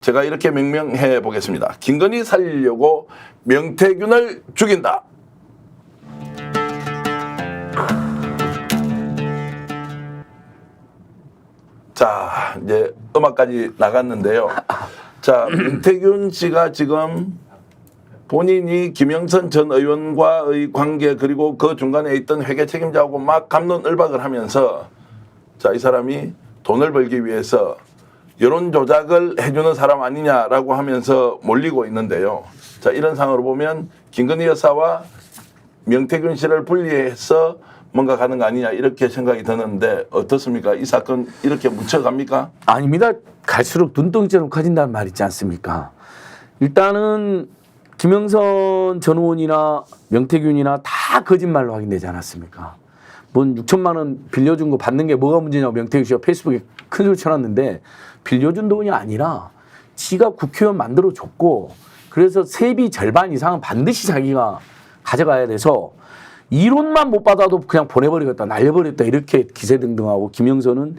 제가 이렇게 명명해 보겠습니다. 김건희 살리려고 명태균을 죽인다. 자, 이제 음악까지 나갔는데요. 자, 명태균 씨가 지금 본인이 김영선 전 의원과의 관계 그리고 그 중간에 있던 회계 책임자하고 막 갑론을박을 하면서 자, 이 사람이 돈을 벌기 위해서 여론 조작을 해주는 사람 아니냐라고 하면서 몰리고 있는데요. 자, 이런 상황으로 보면 김건희 여사와 명태균 씨를 분리해서 뭔가 가는 거 아니냐 이렇게 생각이 드는데 어떻습니까? 이 사건 이렇게 묻혀갑니까? 아닙니다. 갈수록 눈덩이처럼 커진다는 말 있지 않습니까? 일단은 김영선 전 의원이나 명태균이나 다 거짓말로 확인되지 않았습니까? 뭔 6천만 원 빌려준 거 받는 게 뭐가 문제냐고 명태균 씨가 페이스북에 큰 소리 쳐놨는데 빌려준 돈이 아니라 지가 국회의원 만들어줬고 그래서 세비 절반 이상은 반드시 자기가 가져가야 돼서 이론만 못 받아도 그냥 보내버리겠다, 날려버렸다 이렇게 기세등등하고 김영선은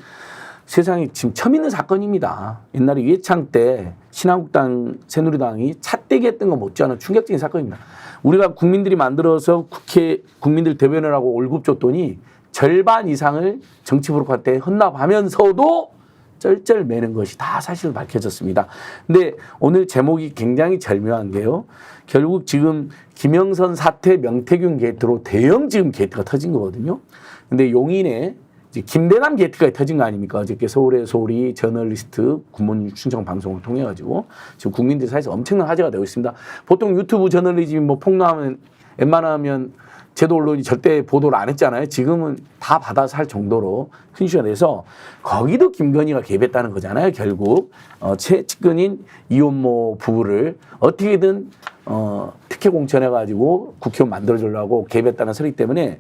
세상에 지금 처음 있는 사건입니다. 옛날에 이해창 때 신한국당, 새누리당이 차떼기 했던 거 못지않은 충격적인 사건입니다. 우리가 국민들이 만들어서 국회 국민들 대변을 하고 월급 줬더니 절반 이상을 정치 브로커한테 헌납하면서도 쩔쩔매는 것이 다 사실로 밝혀졌습니다. 근데 오늘 제목이 굉장히 절묘한 게요. 결국 지금 김영선 사태 명태균 게이트로 대형 지금 게이트가 터진 거거든요. 근데 용인에 이제 김대남 게이트가 터진 거 아닙니까? 어저께 서울의 소리 저널리스트 군문 충청 방송을 통해 가지고 지금 국민들 사이에서 엄청난 화제가 되고 있습니다. 보통 유튜브 저널리즘이 뭐 폭로하면 웬만하면 제도 언론이 절대 보도를 안 했잖아요. 지금은 다 받아서 할 정도로 큰 이슈가 돼서 거기도 김건희가 개입했다는 거잖아요. 결국 최측근인 이혼모 부부를 어떻게든 특혜 공천해가지고 국회의원 만들어주려고 개입했다는 소리 때문에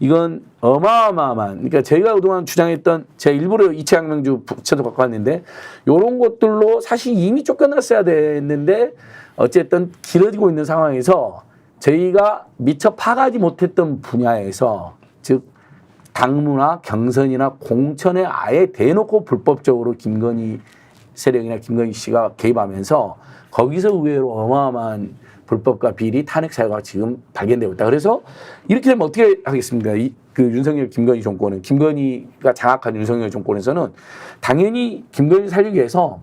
이건 어마어마한 그러니까 저희가 그동안 주장했던 제가 일부러 이채양명주 부채도 갖고 왔는데 이런 것들로 사실 이미 쫓겨났어야 됐는데 어쨌든 길어지고 있는 상황에서 저희가 미처 파가지 못했던 분야에서 즉 당무나 경선이나 공천에 아예 대놓고 불법적으로 김건희 세력이나 김건희 씨가 개입하면서 거기서 의외로 어마어마한 불법과 비리 탄핵 사유가 지금 발견되고 있다. 그래서 이렇게 되면 어떻게 하겠습니까? 그 윤석열 김건희 정권은 김건희가 장악한 윤석열 정권에서는 당연히 김건희 살리기 위해서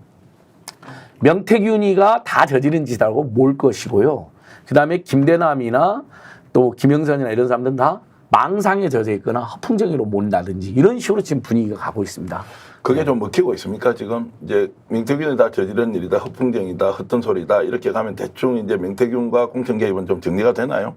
명태균이가 다 저지른 짓이라고 몰 것이고요. 그다음에 김대남이나 또 김영선이나 이런 사람들은 다 망상에 젖어 있거나 허풍쟁이로 몰다든지 이런 식으로 지금 분위기가 가고 있습니다. 그게 좀 먹히고 있습니까? 지금 이제 명태균이 다 저지른 일이다, 허풍쟁이다, 헛된 소리다 이렇게 가면 대충 이제 명태균과 공천 개입은 좀 정리가 되나요?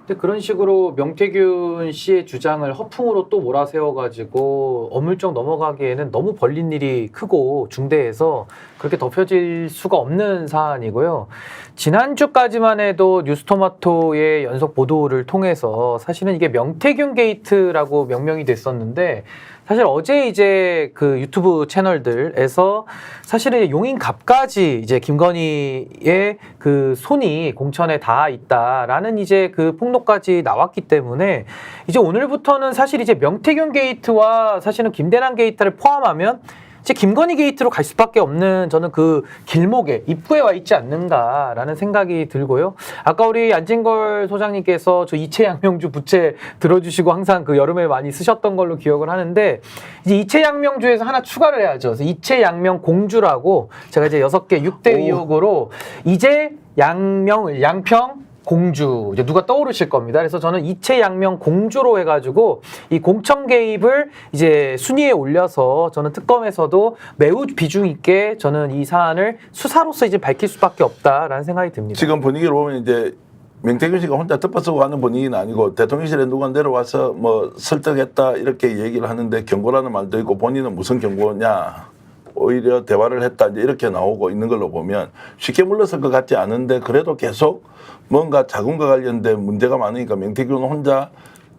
근데 그런 식으로 명태균 씨의 주장을 허풍으로 또 몰아세워가지고 어물쩍 넘어가기에는 너무 벌린 일이 크고 중대해서 그렇게 덮여질 수가 없는 사안이고요. 지난주까지만 해도 뉴스토마토의 연속 보도를 통해서 사실은 이게 명태균 게이트라고 명명이 됐었는데 사실 어제 이제 그 유튜브 채널들에서 사실은 용인갑까지 이제 김건희의 그 손이 공천에 닿아 있다라는 이제 그 폭로까지 나왔기 때문에 이제 오늘부터는 사실 이제 명태균 게이트와 사실은 김대남 게이트를 포함하면 이제 김건희 게이트로 갈 수밖에 없는 저는 그 길목에 입구에 와 있지 않는가라는 생각이 들고요. 아까 우리 안진걸 소장님께서 저 이채양명주 부채 들어주시고 항상 그 여름에 많이 쓰셨던 걸로 기억을 하는데 이제 이채양명주에서 하나 추가를 해야죠. 그래서 이채양명 공주라고 제가 이제 6개 6대 의혹으로 이제 양평 공주 이제 누가 떠오르실 겁니다. 그래서 저는 이채양명 공주로 해가지고 이 공천 개입을 이제 순위에 올려서 저는 특검에서도 매우 비중 있게 저는 이 사안을 수사로서 이제 밝힐 수밖에 없다라는 생각이 듭니다. 지금 분위기를 보면 이제 명태균 씨가 혼자 덮어쓰고 하는 분위기는 아니고 대통령실에 누가 내려와서 뭐 설득했다 이렇게 얘기를 하는데 경고라는 말도 있고 본인은 무슨 경고냐 오히려 대화를 했다 이제 이렇게 나오고 있는 걸로 보면 쉽게 물러설 것 같지 않은데 그래도 계속 뭔가 자금과 관련된 문제가 많으니까 명태균 혼자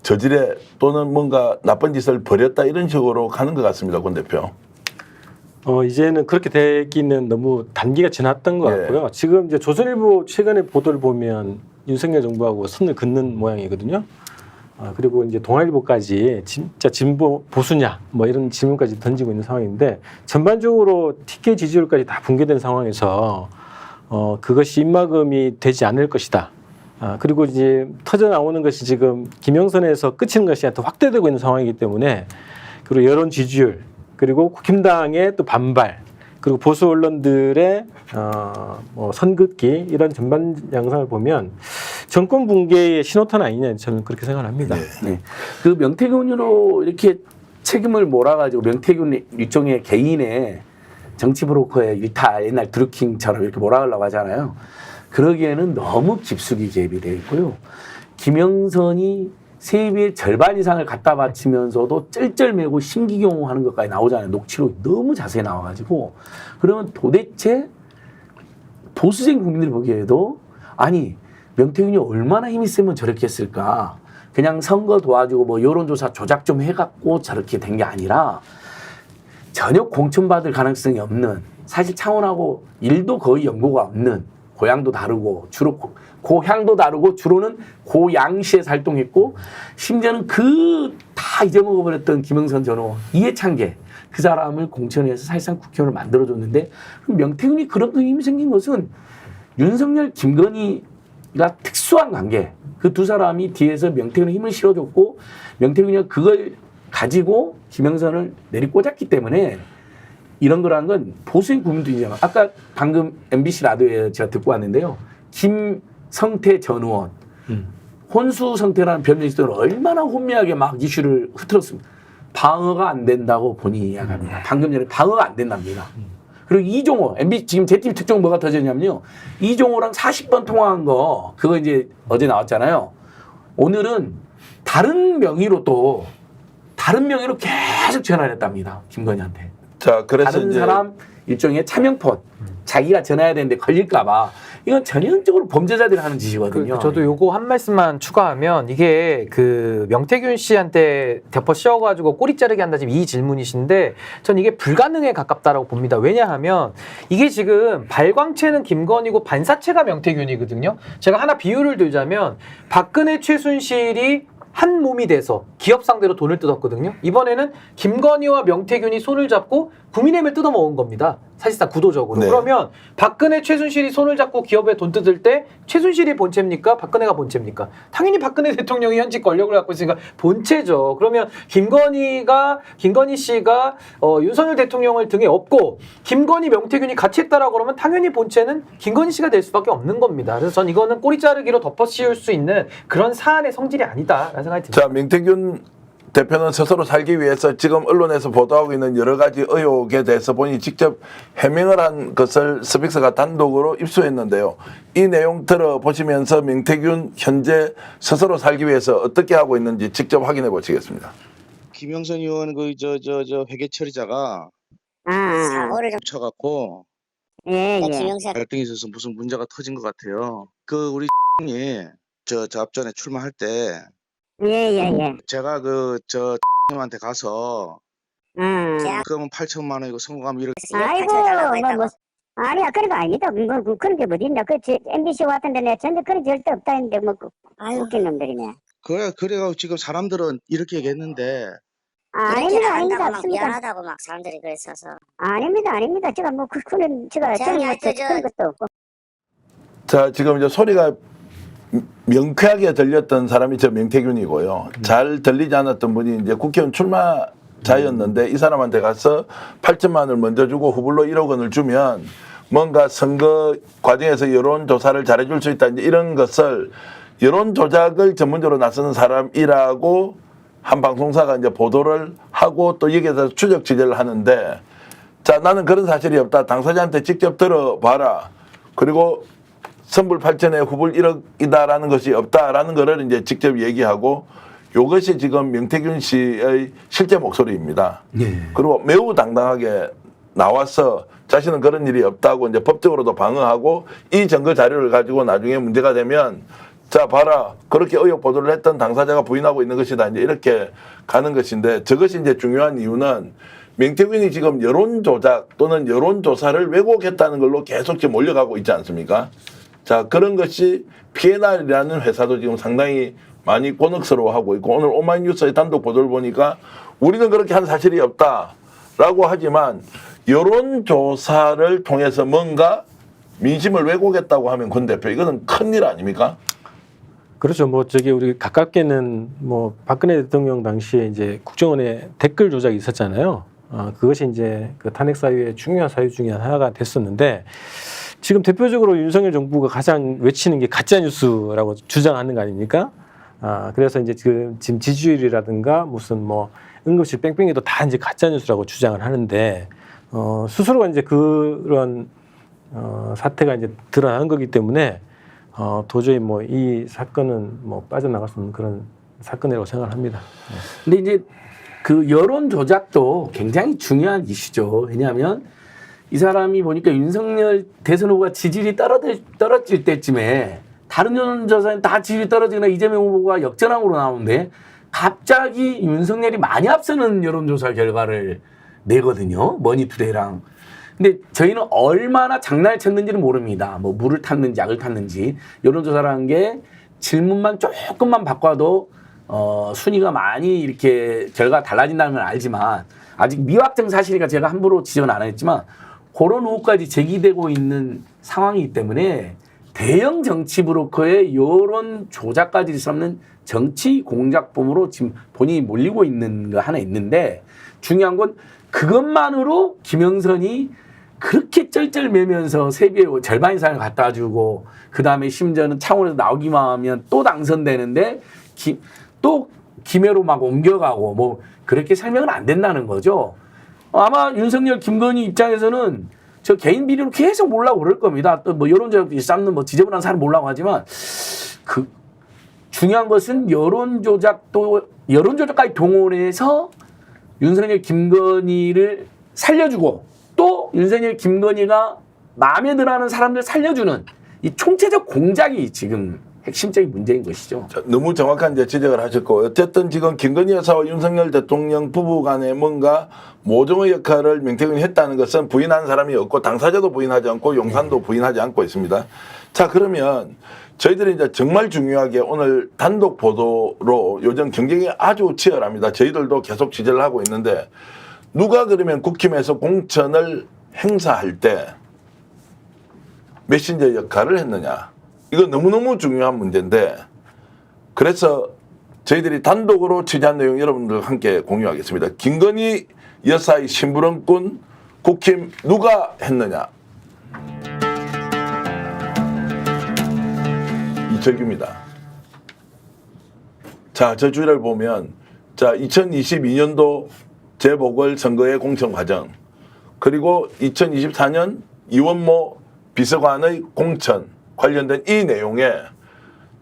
저질에 또는 뭔가 나쁜 짓을 벌였다 이런 식으로 가는 것 같습니다. 권 대표. 이제는 그렇게 되기는 너무 단기가 지났던 것 같고요. 지금 이제 조선일보 최근의 보도를 보면 윤석열 정부하고 선을 긋는 모양이거든요. 그리고 이제 동아일보까지 진짜 진보 보수냐 뭐 이런 질문까지 던지고 있는 상황인데 전반적으로 TK 지지율까지 다 붕괴된 상황에서 그것이 입막음이 되지 않을 것이다. 그리고 이제 터져 나오는 것이 지금 김영선에서 끝이는 것이 더 확대되고 있는 상황이기 때문에 그리고 여론 지지율 그리고 국힘당의 또 반발 그리고 보수 언론들의 뭐 선긋기 이런 전반 양상을 보면 정권 붕괴의 신호탄 아니냐 저는 그렇게 생각합니다. 네. 그 명태균으로 이렇게 책임을 몰아가지고 명태균 일종의 개인의 정치 브로커의 일탈 옛날 드루킹처럼 이렇게 몰아가려고 하잖아요. 그러기에는 너무 깊숙이 개입이 되어 있고요. 김영선이 세비의 절반 이상을 갖다 바치면서도 쩔쩔매고 심기경호하는 것까지 나오잖아요. 녹취록이 너무 자세히 나와가지고 그러면 도대체 보수적인 국민들이 보기에도 아니 명태균이 얼마나 힘이 세면 저렇게 했을까? 그냥 선거 도와주고 뭐 여론조사 조작 좀 해갖고 저렇게 된 게 아니라 전혀 공천받을 가능성이 없는 사실 창원하고 일도 거의 연고가 없는 고향도 다르고 주로 고향도 다르고 주로는 고양시에 활동했고 심지어는 그 다 잊어먹어버렸던 김영선 전 의원 이해창계 그 사람을 공천해서 사실상 국회의원을 만들어줬는데 명태균이 그런 힘이 생긴 것은 윤석열 김건희가 특수한 관계 그 두 사람이 뒤에서 명태균의 힘을 실어줬고 명태균이 그걸 가지고 김영선을 내리꽂았기 때문에 이런 거라는 건 보수인 국민도 인정하고 아까 방금 MBC 라디오에 제가 듣고 왔는데요. 김성태 전 의원 혼수 성태라는 변명이 있을 때 얼마나 혼미하게 막 이슈를 흐트렀습니다. 방어가 안 된다고 본인이 이야기합니다. 방금 전에 방어가 안 된답니다. 그리고 이종호 MBC 지금 제 팀 특종 뭐가 터졌냐면요. 이종호랑 40번 통화한 거 그거 이제 어제 나왔잖아요. 오늘은 다른 명의로 계속 전화를 했답니다. 김건희한테. 자, 그래서 다른 이제 사람 일종의 차명폰 자기가 전화해야 되는데 걸릴까봐 이건 전형적으로 범죄자들이 하는 짓이거든요. 저도 요거 한 말씀만 추가하면 이게 그 명태균 씨한테 대포 씌워가지고 꼬리 자르게 한다 지금 이 질문이신데 전 이게 불가능에 가깝다라고 봅니다. 왜냐하면 이게 지금 발광체는 김건희고 반사체가 명태균이거든요. 제가 하나 비유를 들자면 박근혜 최순실이 한 몸이 돼서 기업 상대로 돈을 뜯었거든요. 이번에는 김건희와 명태균이 손을 잡고 국민의힘을 뜯어먹은 겁니다. 사실상 구도적으로. 네. 그러면 박근혜 최순실이 손을 잡고 기업에 돈 뜯을 때 최순실이 본체입니까? 박근혜가 본체입니까? 당연히 박근혜 대통령이 현직 권력을 갖고 있으니까 본체죠. 그러면 김건희 씨가 윤석열 대통령을 등에 업고 김건희 명태균이 같이 했다라고 그러면 당연히 본체는 김건희 씨가 될 수밖에 없는 겁니다. 그래서 전 이거는 꼬리 자르기로 덮어 씌울 수 있는 그런 사안의 성질이 아니다라는 생각이 듭니다. 자, 명태균 대표는 스스로 살기 위해서 지금 언론에서 보도하고 있는 여러 가지 의혹에 대해서 본인이 직접 해명을 한 것을 스픽스가 단독으로 입수했는데요. 이 내용 들어보시면서 명태균 현재 스스로 살기 위해서 어떻게 하고 있는지 직접 확인해 보시겠습니다. 김영선 의원 회계 처리자가 사고를 좀 쳐갖고 예. 김영사 갈등이 있어서 무슨 문제가 터진 것 같아요. 그 우리 이 저 앞전에 출마할 때 예. 제가 님한테 가서 그러면 8천만 원이고 선거하면 이렇게 아이고 뭐 아니야 그런 거 아니다. 뭐 그런 게 어디 있나? 그 MBC 같은데 내가 전혀 그런 게 절대 없다 했는데 뭐 웃긴 놈들이네. 그래가지고 지금 사람들은 이렇게 얘기했는데 아닙니다. 없습니다. 미안하다고 막 사람들이 그랬어서. 아닙니다. 제가 뭐 그는 제가 저기 뭐 하여튼 그런 것도 없고. 자, 지금 이제 소리가 명쾌하게 들렸던 사람이 저 명태균이고요. 잘 들리지 않았던 분이 이제 국회의원 출마자였는데 이 사람한테 가서 8천만 원을 먼저 주고 후불로 1억 원을 주면 뭔가 선거 과정에서 여론조사를 잘해줄 수 있다. 이제 이런 것을 여론조작을 전문적으로 나서는 사람이라고 한 방송사가 이제 보도를 하고 또 여기에 대해서 추적 취재를 하는데 자, 나는 그런 사실이 없다. 당사자한테 직접 들어봐라. 그리고 선불 8천에 후불 1억이다라는 것이 없다라는 것을 이제 직접 얘기하고 이것이 지금 명태균 씨의 실제 목소리입니다. 그리고 매우 당당하게 나와서 자신은 그런 일이 없다고 이제 법적으로도 방어하고 이 증거 자료를 가지고 나중에 문제가 되면 자 봐라 그렇게 의혹 보도를 했던 당사자가 부인하고 있는 것이다 이제 이렇게 가는 것인데 저것이 이제 중요한 이유는 명태균이 지금 여론조작 또는 여론조사를 왜곡했다는 걸로 계속 지금 몰려가고 있지 않습니까? 자, 그런 것이 P&R이라는 회사도 지금 상당히 많이 곤혹스러워하고 있고 오늘 오마이뉴스의 단독 보도를 보니까 우리는 그렇게 한 사실이 없다라고 하지만 여론조사를 통해서 뭔가 민심을 왜곡했다고 하면 권 대표 이거는 큰일 아닙니까? 그렇죠. 뭐 저기 우리 가깝게는 뭐 박근혜 대통령 당시에 이제 국정원에 댓글 조작이 있었잖아요. 그것이 이제 그 탄핵 사유의 중요한 사유 중에 하나가 됐었는데 지금 대표적으로 윤석열 정부가 가장 외치는 게 가짜 뉴스라고 주장하는 거 아닙니까? 그래서 이제 지금 지지율이라든가 무슨 뭐 응급실 뺑뺑이도 다 이제 가짜 뉴스라고 주장을 하는데 스스로가 이제 그런 사태가 이제 드러나는 거기 때문에 도저히 뭐 이 사건은 뭐 빠져나갈 수 없는 그런 사건이라고 생각을 합니다. 근데 이제 그 여론 조작도 굉장히 중요한 이슈죠. 왜냐하면 이 사람이 보니까 윤석열 대선 후보가 지지율이 떨어질 때쯤에 다른 여론조사는 다 지지율이 떨어지거나 이재명 후보가 역전항으로 나오는데 갑자기 윤석열이 많이 앞서는 여론조사 결과를 내거든요. 머니투데이랑. 근데 저희는 얼마나 장난을 쳤는지는 모릅니다. 뭐 물을 탔는지 약을 탔는지. 여론조사라는 게 질문만 조금만 바꿔도 순위가 많이 이렇게 결과가 달라진다는 걸 알지만 아직 미확정 사실이니까 제가 함부로 지적은 안 했지만 그런 의혹까지 제기되고 있는 상황이기 때문에 대형 정치 브로커의 여론 조작까지 삼는 정치 공작범으로 지금 본인이 몰리고 있는 거 하나 있는데 중요한 건 그것만으로 김영선이 그렇게 쩔쩔매면서 세비의 절반 이상을 갖다 주고 그 다음에 심지어는 창원에서 나오기만 하면 또 당선되는데 또 김해로 막 옮겨가고 뭐 그렇게 설명은 안 된다는 거죠. 아마 윤석열 김건희 입장에서는 저 개인 비리로 계속 몰라고 그럴 겁니다. 또 뭐 여론조작 쌓는 뭐 지저분한 사람 몰라고 하지만 그 중요한 것은 여론조작까지 동원해서 윤석열 김건희를 살려주고 또 윤석열 김건희가 마음에 들어하는 사람들 살려주는 이 총체적 공작이 지금 핵심적인 문제인 것이죠. 자, 너무 정확한 이제 지적을 하셨고 어쨌든 지금 김건희 여사와 윤석열 대통령 부부 간에 뭔가 모종의 역할을 명태균이 했다는 것은 부인하는 사람이 없고 당사자도 부인하지 않고 용산도 부인하지 않고 있습니다. 자 그러면 저희들이 이제 정말 중요하게 오늘 단독 보도로 요즘 경쟁이 아주 치열합니다. 저희들도 계속 취재를 하고 있는데 누가 그러면 국힘에서 공천을 행사할 때 메신저 역할을 했느냐. 이거 너무너무 중요한 문제인데 그래서 저희들이 단독으로 취재한 내용 여러분들과 함께 공유하겠습니다. 김건희 여사의 심부름꾼 국힘 누가 했느냐. 이철규입니다. 자, 저 주제를 보면 자 2022년도 재보궐선거의 공천 과정 그리고 2024년 이원모 비서관의 공천 관련된 이 내용에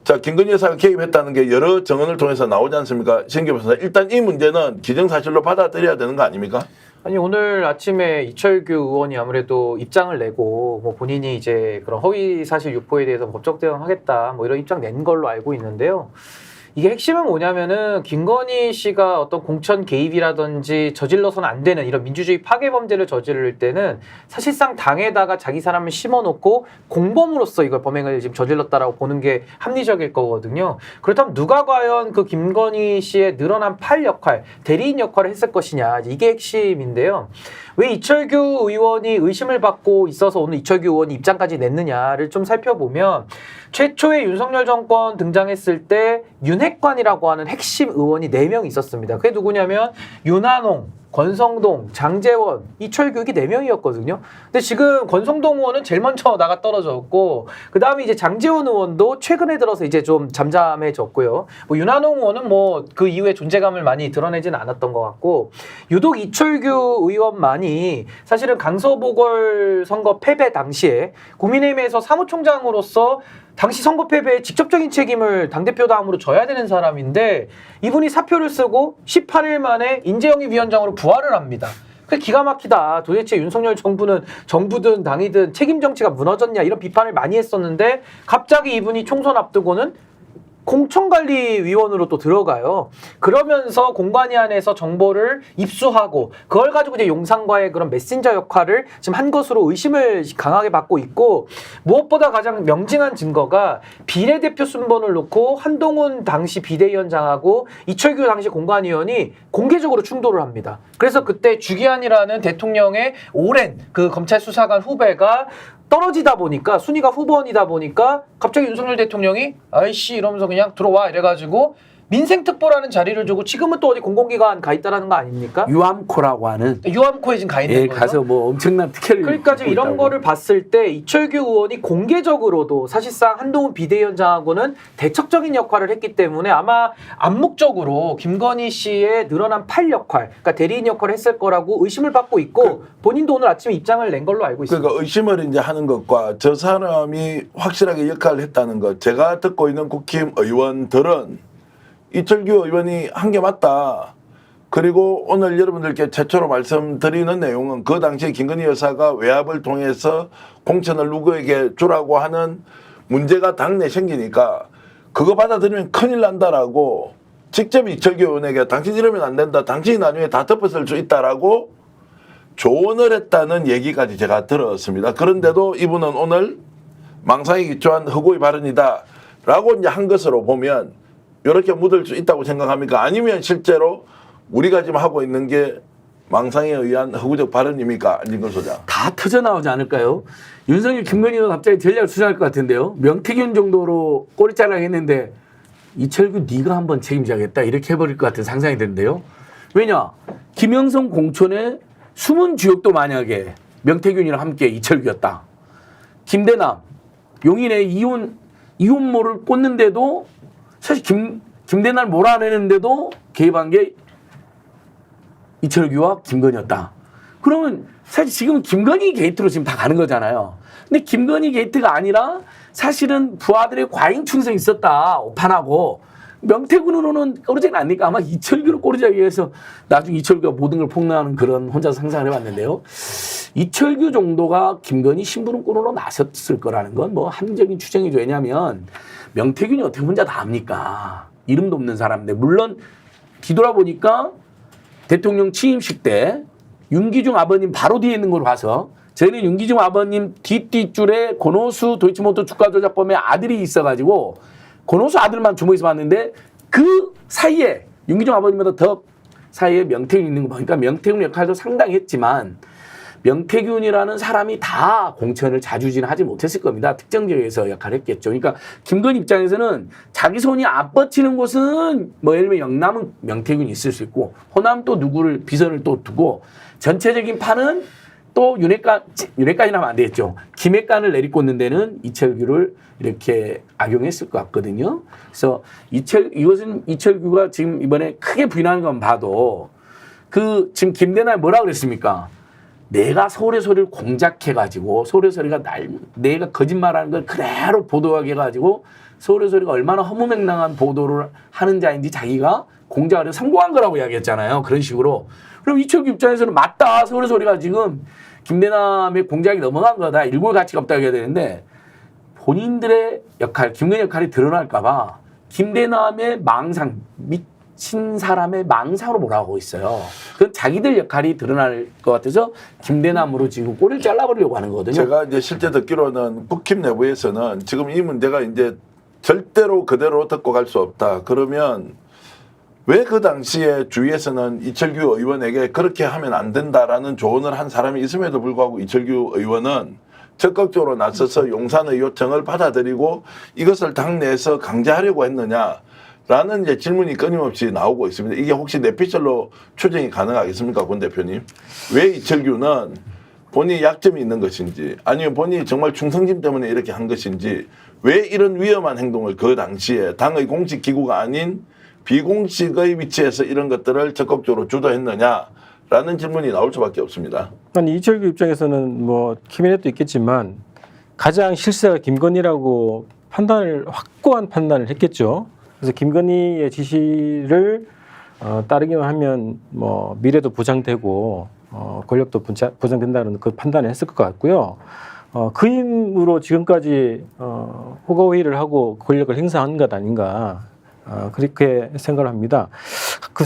자 김건희 여사가 개입했다는 게 여러 정언을 통해서 나오지 않습니까? 신규 변호사 일단 이 문제는 기정사실로 받아들여야 되는 거 아닙니까? 아니 오늘 아침에 이철규 의원이 아무래도 입장을 내고 뭐 본인이 이제 그런 허위 사실 유포에 대해서 법적 대응하겠다 뭐 이런 입장 낸 걸로 알고 있는데요. 이게 핵심은 뭐냐면은 김건희 씨가 어떤 공천 개입이라든지 저질러서는 안 되는 이런 민주주의 파괴 범죄를 저지를 때는 사실상 당에다가 자기 사람을 심어놓고 공범으로서 이걸 범행을 지금 저질렀다라고 보는 게 합리적일 거거든요. 그렇다면 누가 과연 그 김건희 씨의 늘어난 팔 역할, 대리인 역할을 했을 것이냐 이게 핵심인데요. 왜 이철규 의원이 의심을 받고 있어서 오늘 이철규 의원이 입장까지 냈느냐를 좀 살펴보면 최초에 윤석열 정권 등장했을 때 윤핵관이라고 하는 핵심 의원이 4명 있었습니다. 그게 누구냐면 윤한홍, 권성동, 장제원, 이철규 이게 4명이었거든요. 근데 지금 권성동 의원은 제일 먼저 나가 떨어졌고 그 다음에 이제 장제원 의원도 최근에 들어서 이제 좀 잠잠해졌고요. 뭐 윤한홍 의원은 뭐 그 이후에 존재감을 많이 드러내지는 않았던 것 같고 유독 이철규 의원만이 사실은 강서보궐선거 패배 당시에 국민의힘에서 사무총장으로서 당시 선거 패배에 직접적인 책임을 당대표 다음으로 져야 되는 사람인데 이분이 사표를 쓰고 18일 만에 인재영입 위원장으로 부활을 합니다. 그게 기가 막히다. 도대체 윤석열 정부는 정부든 당이든 책임 정치가 무너졌냐 이런 비판을 많이 했었는데 갑자기 이분이 총선 앞두고는 공천관리위원으로 또 들어가요. 그러면서 공관위 안에서 정보를 입수하고 그걸 가지고 이제 용산과의 그런 메신저 역할을 지금 한 것으로 의심을 강하게 받고 있고, 무엇보다 가장 명징한 증거가 비례대표 순번을 놓고 한동훈 당시 비대위원장하고 이철규 당시 공관위원이 공개적으로 충돌을 합니다. 그래서 그때 주기환이라는 대통령의 오랜 그 검찰 수사관 후배가 떨어지다 보니까, 순위가 후보원이다 보니까 갑자기 윤석열 대통령이 아이씨 이러면서 그냥 들어와 이래가지고 민생특보라는 자리를 주고, 지금은 또 어디 공공기관 가 있다라는 거 아닙니까? 유암코라고 하는 유암코에 지금 가 있는 예, 거죠. 가서 뭐 엄청난 특혜를 그러니까 지금 받고 이런 있다고. 거를 봤을 때 이철규 의원이 공개적으로도 사실상 한동훈 비대위원장하고는 대척적인 역할을 했기 때문에 아마 암묵적으로 김건희 씨의 늘어난 팔 역할, 그러니까 대리인 역할을 했을 거라고 의심을 받고 있고, 본인도 오늘 아침에 입장을 낸 걸로 알고 있습니다. 그러니까 의심을 이제 하는 것과 저 사람이 확실하게 역할을 했다는 것, 제가 듣고 있는 국힘의원들은 이철규 의원이 한 게 맞다. 그리고 오늘 여러분들께 최초로 말씀드리는 내용은 그 당시에 김건희 여사가 외압을 통해서 공천을 누구에게 주라고 하는 문제가 당내 생기니까 그거 받아들이면 큰일 난다라고 직접 이철규 의원에게 당신 이러면 안 된다. 당신이 나중에 다 덮어쓸 수 있다라고 조언을 했다는 얘기까지 제가 들었습니다. 그런데도 이분은 오늘 망상에 기초한 허구의 발언이다라고 이제 한 것으로 보면 이렇게 묻을 수 있다고 생각합니까? 아니면 실제로 우리가 지금 하고 있는 게 망상에 의한 허구적 발언입니까? 안진걸 소장. 다 터져 나오지 않을까요? 윤석열, 김건희가 갑자기 전략을 수정할 것 같은데요. 명태균 정도로 꼬리자랑 했는데 이철규 네가 한번 책임져야겠다 이렇게 해버릴 것 같은 상상이 드는데요. 왜냐? 김영선 공천의 숨은 주역도 만약에 명태균이랑 함께 이철규였다. 김대남 용인의 이혼모를 꽂는데도 사실 김대남을 몰아내는데도 개입한 게 이철규와 김건희였다. 그러면 사실 지금 김건희 게이트로 지금 다 가는 거잖아요. 근데 김건희 게이트가 아니라 사실은 부하들의 과잉 충성이 있었다. 오판하고 명태균으로는 꼬리자기 아니니까 아마 이철규로 꼬리자기 위해서 나중에 이철규가 모든 걸 폭로하는 그런 혼자 상상을 해봤는데요. 이철규 정도가 김건희 심부름꾼으로 나섰을 거라는 건 뭐 합리적인 추정이죠. 왜냐하면 명태균이 어떻게 혼자 다 합니까? 이름도 없는 사람인데. 물론 뒤돌아보니까 대통령 취임식 때 윤기중 아버님 바로 뒤에 있는 걸 봐서 저희는 윤기중 아버님 뒷줄에 권오수 도이치모터 주가 조작범의 아들이 있어가지고 권오수 아들만 주목해서 봤는데 그 사이에 윤기중 아버님보다 더 사이에 명태균이 있는 거 보니까 명태균 역할도 상당히 했지만 명태균이라는 사람이 다 공천을 자주지는 하지 못했을 겁니다. 특정 지역에서 역할을 했겠죠. 그러니까 김건희 입장에서는 자기 손이 안 뻗치는 곳은 뭐 예를 들면 영남은 명태균이 있을 수 있고 호남 또 누구를 비선을 또 두고 전체적인 판은 또 윤핵관이나 하면 안 되겠죠. 김핵관을 내리꽂는 데는 이철규를 이렇게 악용했을 것 같거든요. 그래서 이것은 이철규가 지금 이번에 크게 부인하는 건 봐도 그 지금 김대남이 뭐라고 그랬습니까? 내가 서울의 소리를 공작해가지고 서울의 소리가 내가 거짓말하는 걸 그대로 보도하게 해가지고 서울의 소리가 얼마나 허무맹랑한 보도를 하는 자인지 자기가 공작을 해서 성공한 거라고 이야기했잖아요. 그런 식으로. 그럼 이철규 입장에서는 맞다. 서울의 소리가 지금 김대남의 공작이 넘어간 거다. 일골 가치가 없다고 해야 되는데 본인들의 역할, 김건희 역할이 드러날까 봐 김대남의 망상, 미친 사람의 망상으로 몰아가고 있어요. 그건 자기들 역할이 드러날 것 같아서 김대남으로 지금 꼬리를 잘라버리려고 하는 거거든요. 제가 이제 실제 듣기로는 국힘 내부에서는 지금 이 문제가 이제 절대로 그대로 듣고 갈 수 없다. 그러면 왜 그 당시에 주위에서는 이철규 의원에게 그렇게 하면 안 된다라는 조언을 한 사람이 있음에도 불구하고 이철규 의원은 적극적으로 나서서 용산의 요청을 받아들이고 이것을 당내에서 강제하려고 했느냐라는 이제 질문이 끊임없이 나오고 있습니다. 이게 혹시 내피셜로 추정이 가능하겠습니까, 권 대표님? 왜 이철규는 본인이 약점이 있는 것인지 아니면 본인이 정말 충성심 때문에 이렇게 한 것인지 왜 이런 위험한 행동을 그 당시에 당의 공식 기구가 아닌 비공식의 위치에서 이런 것들을 적극적으로 주도했느냐라는 질문이 나올 수밖에 없습니다. 아니 이철규 입장에서는 뭐 키미넷도 있겠지만 가장 실세가 김건희라고 확고한 판단을 했겠죠. 그래서 김건희의 지시를 따르기만 하면 뭐 미래도 보장되고 권력도 보장된다는 그 판단을 했을 것 같고요. 그 힘으로 지금까지 호가호위를 하고 권력을 행사한 것 아닌가 그렇게 생각을 합니다.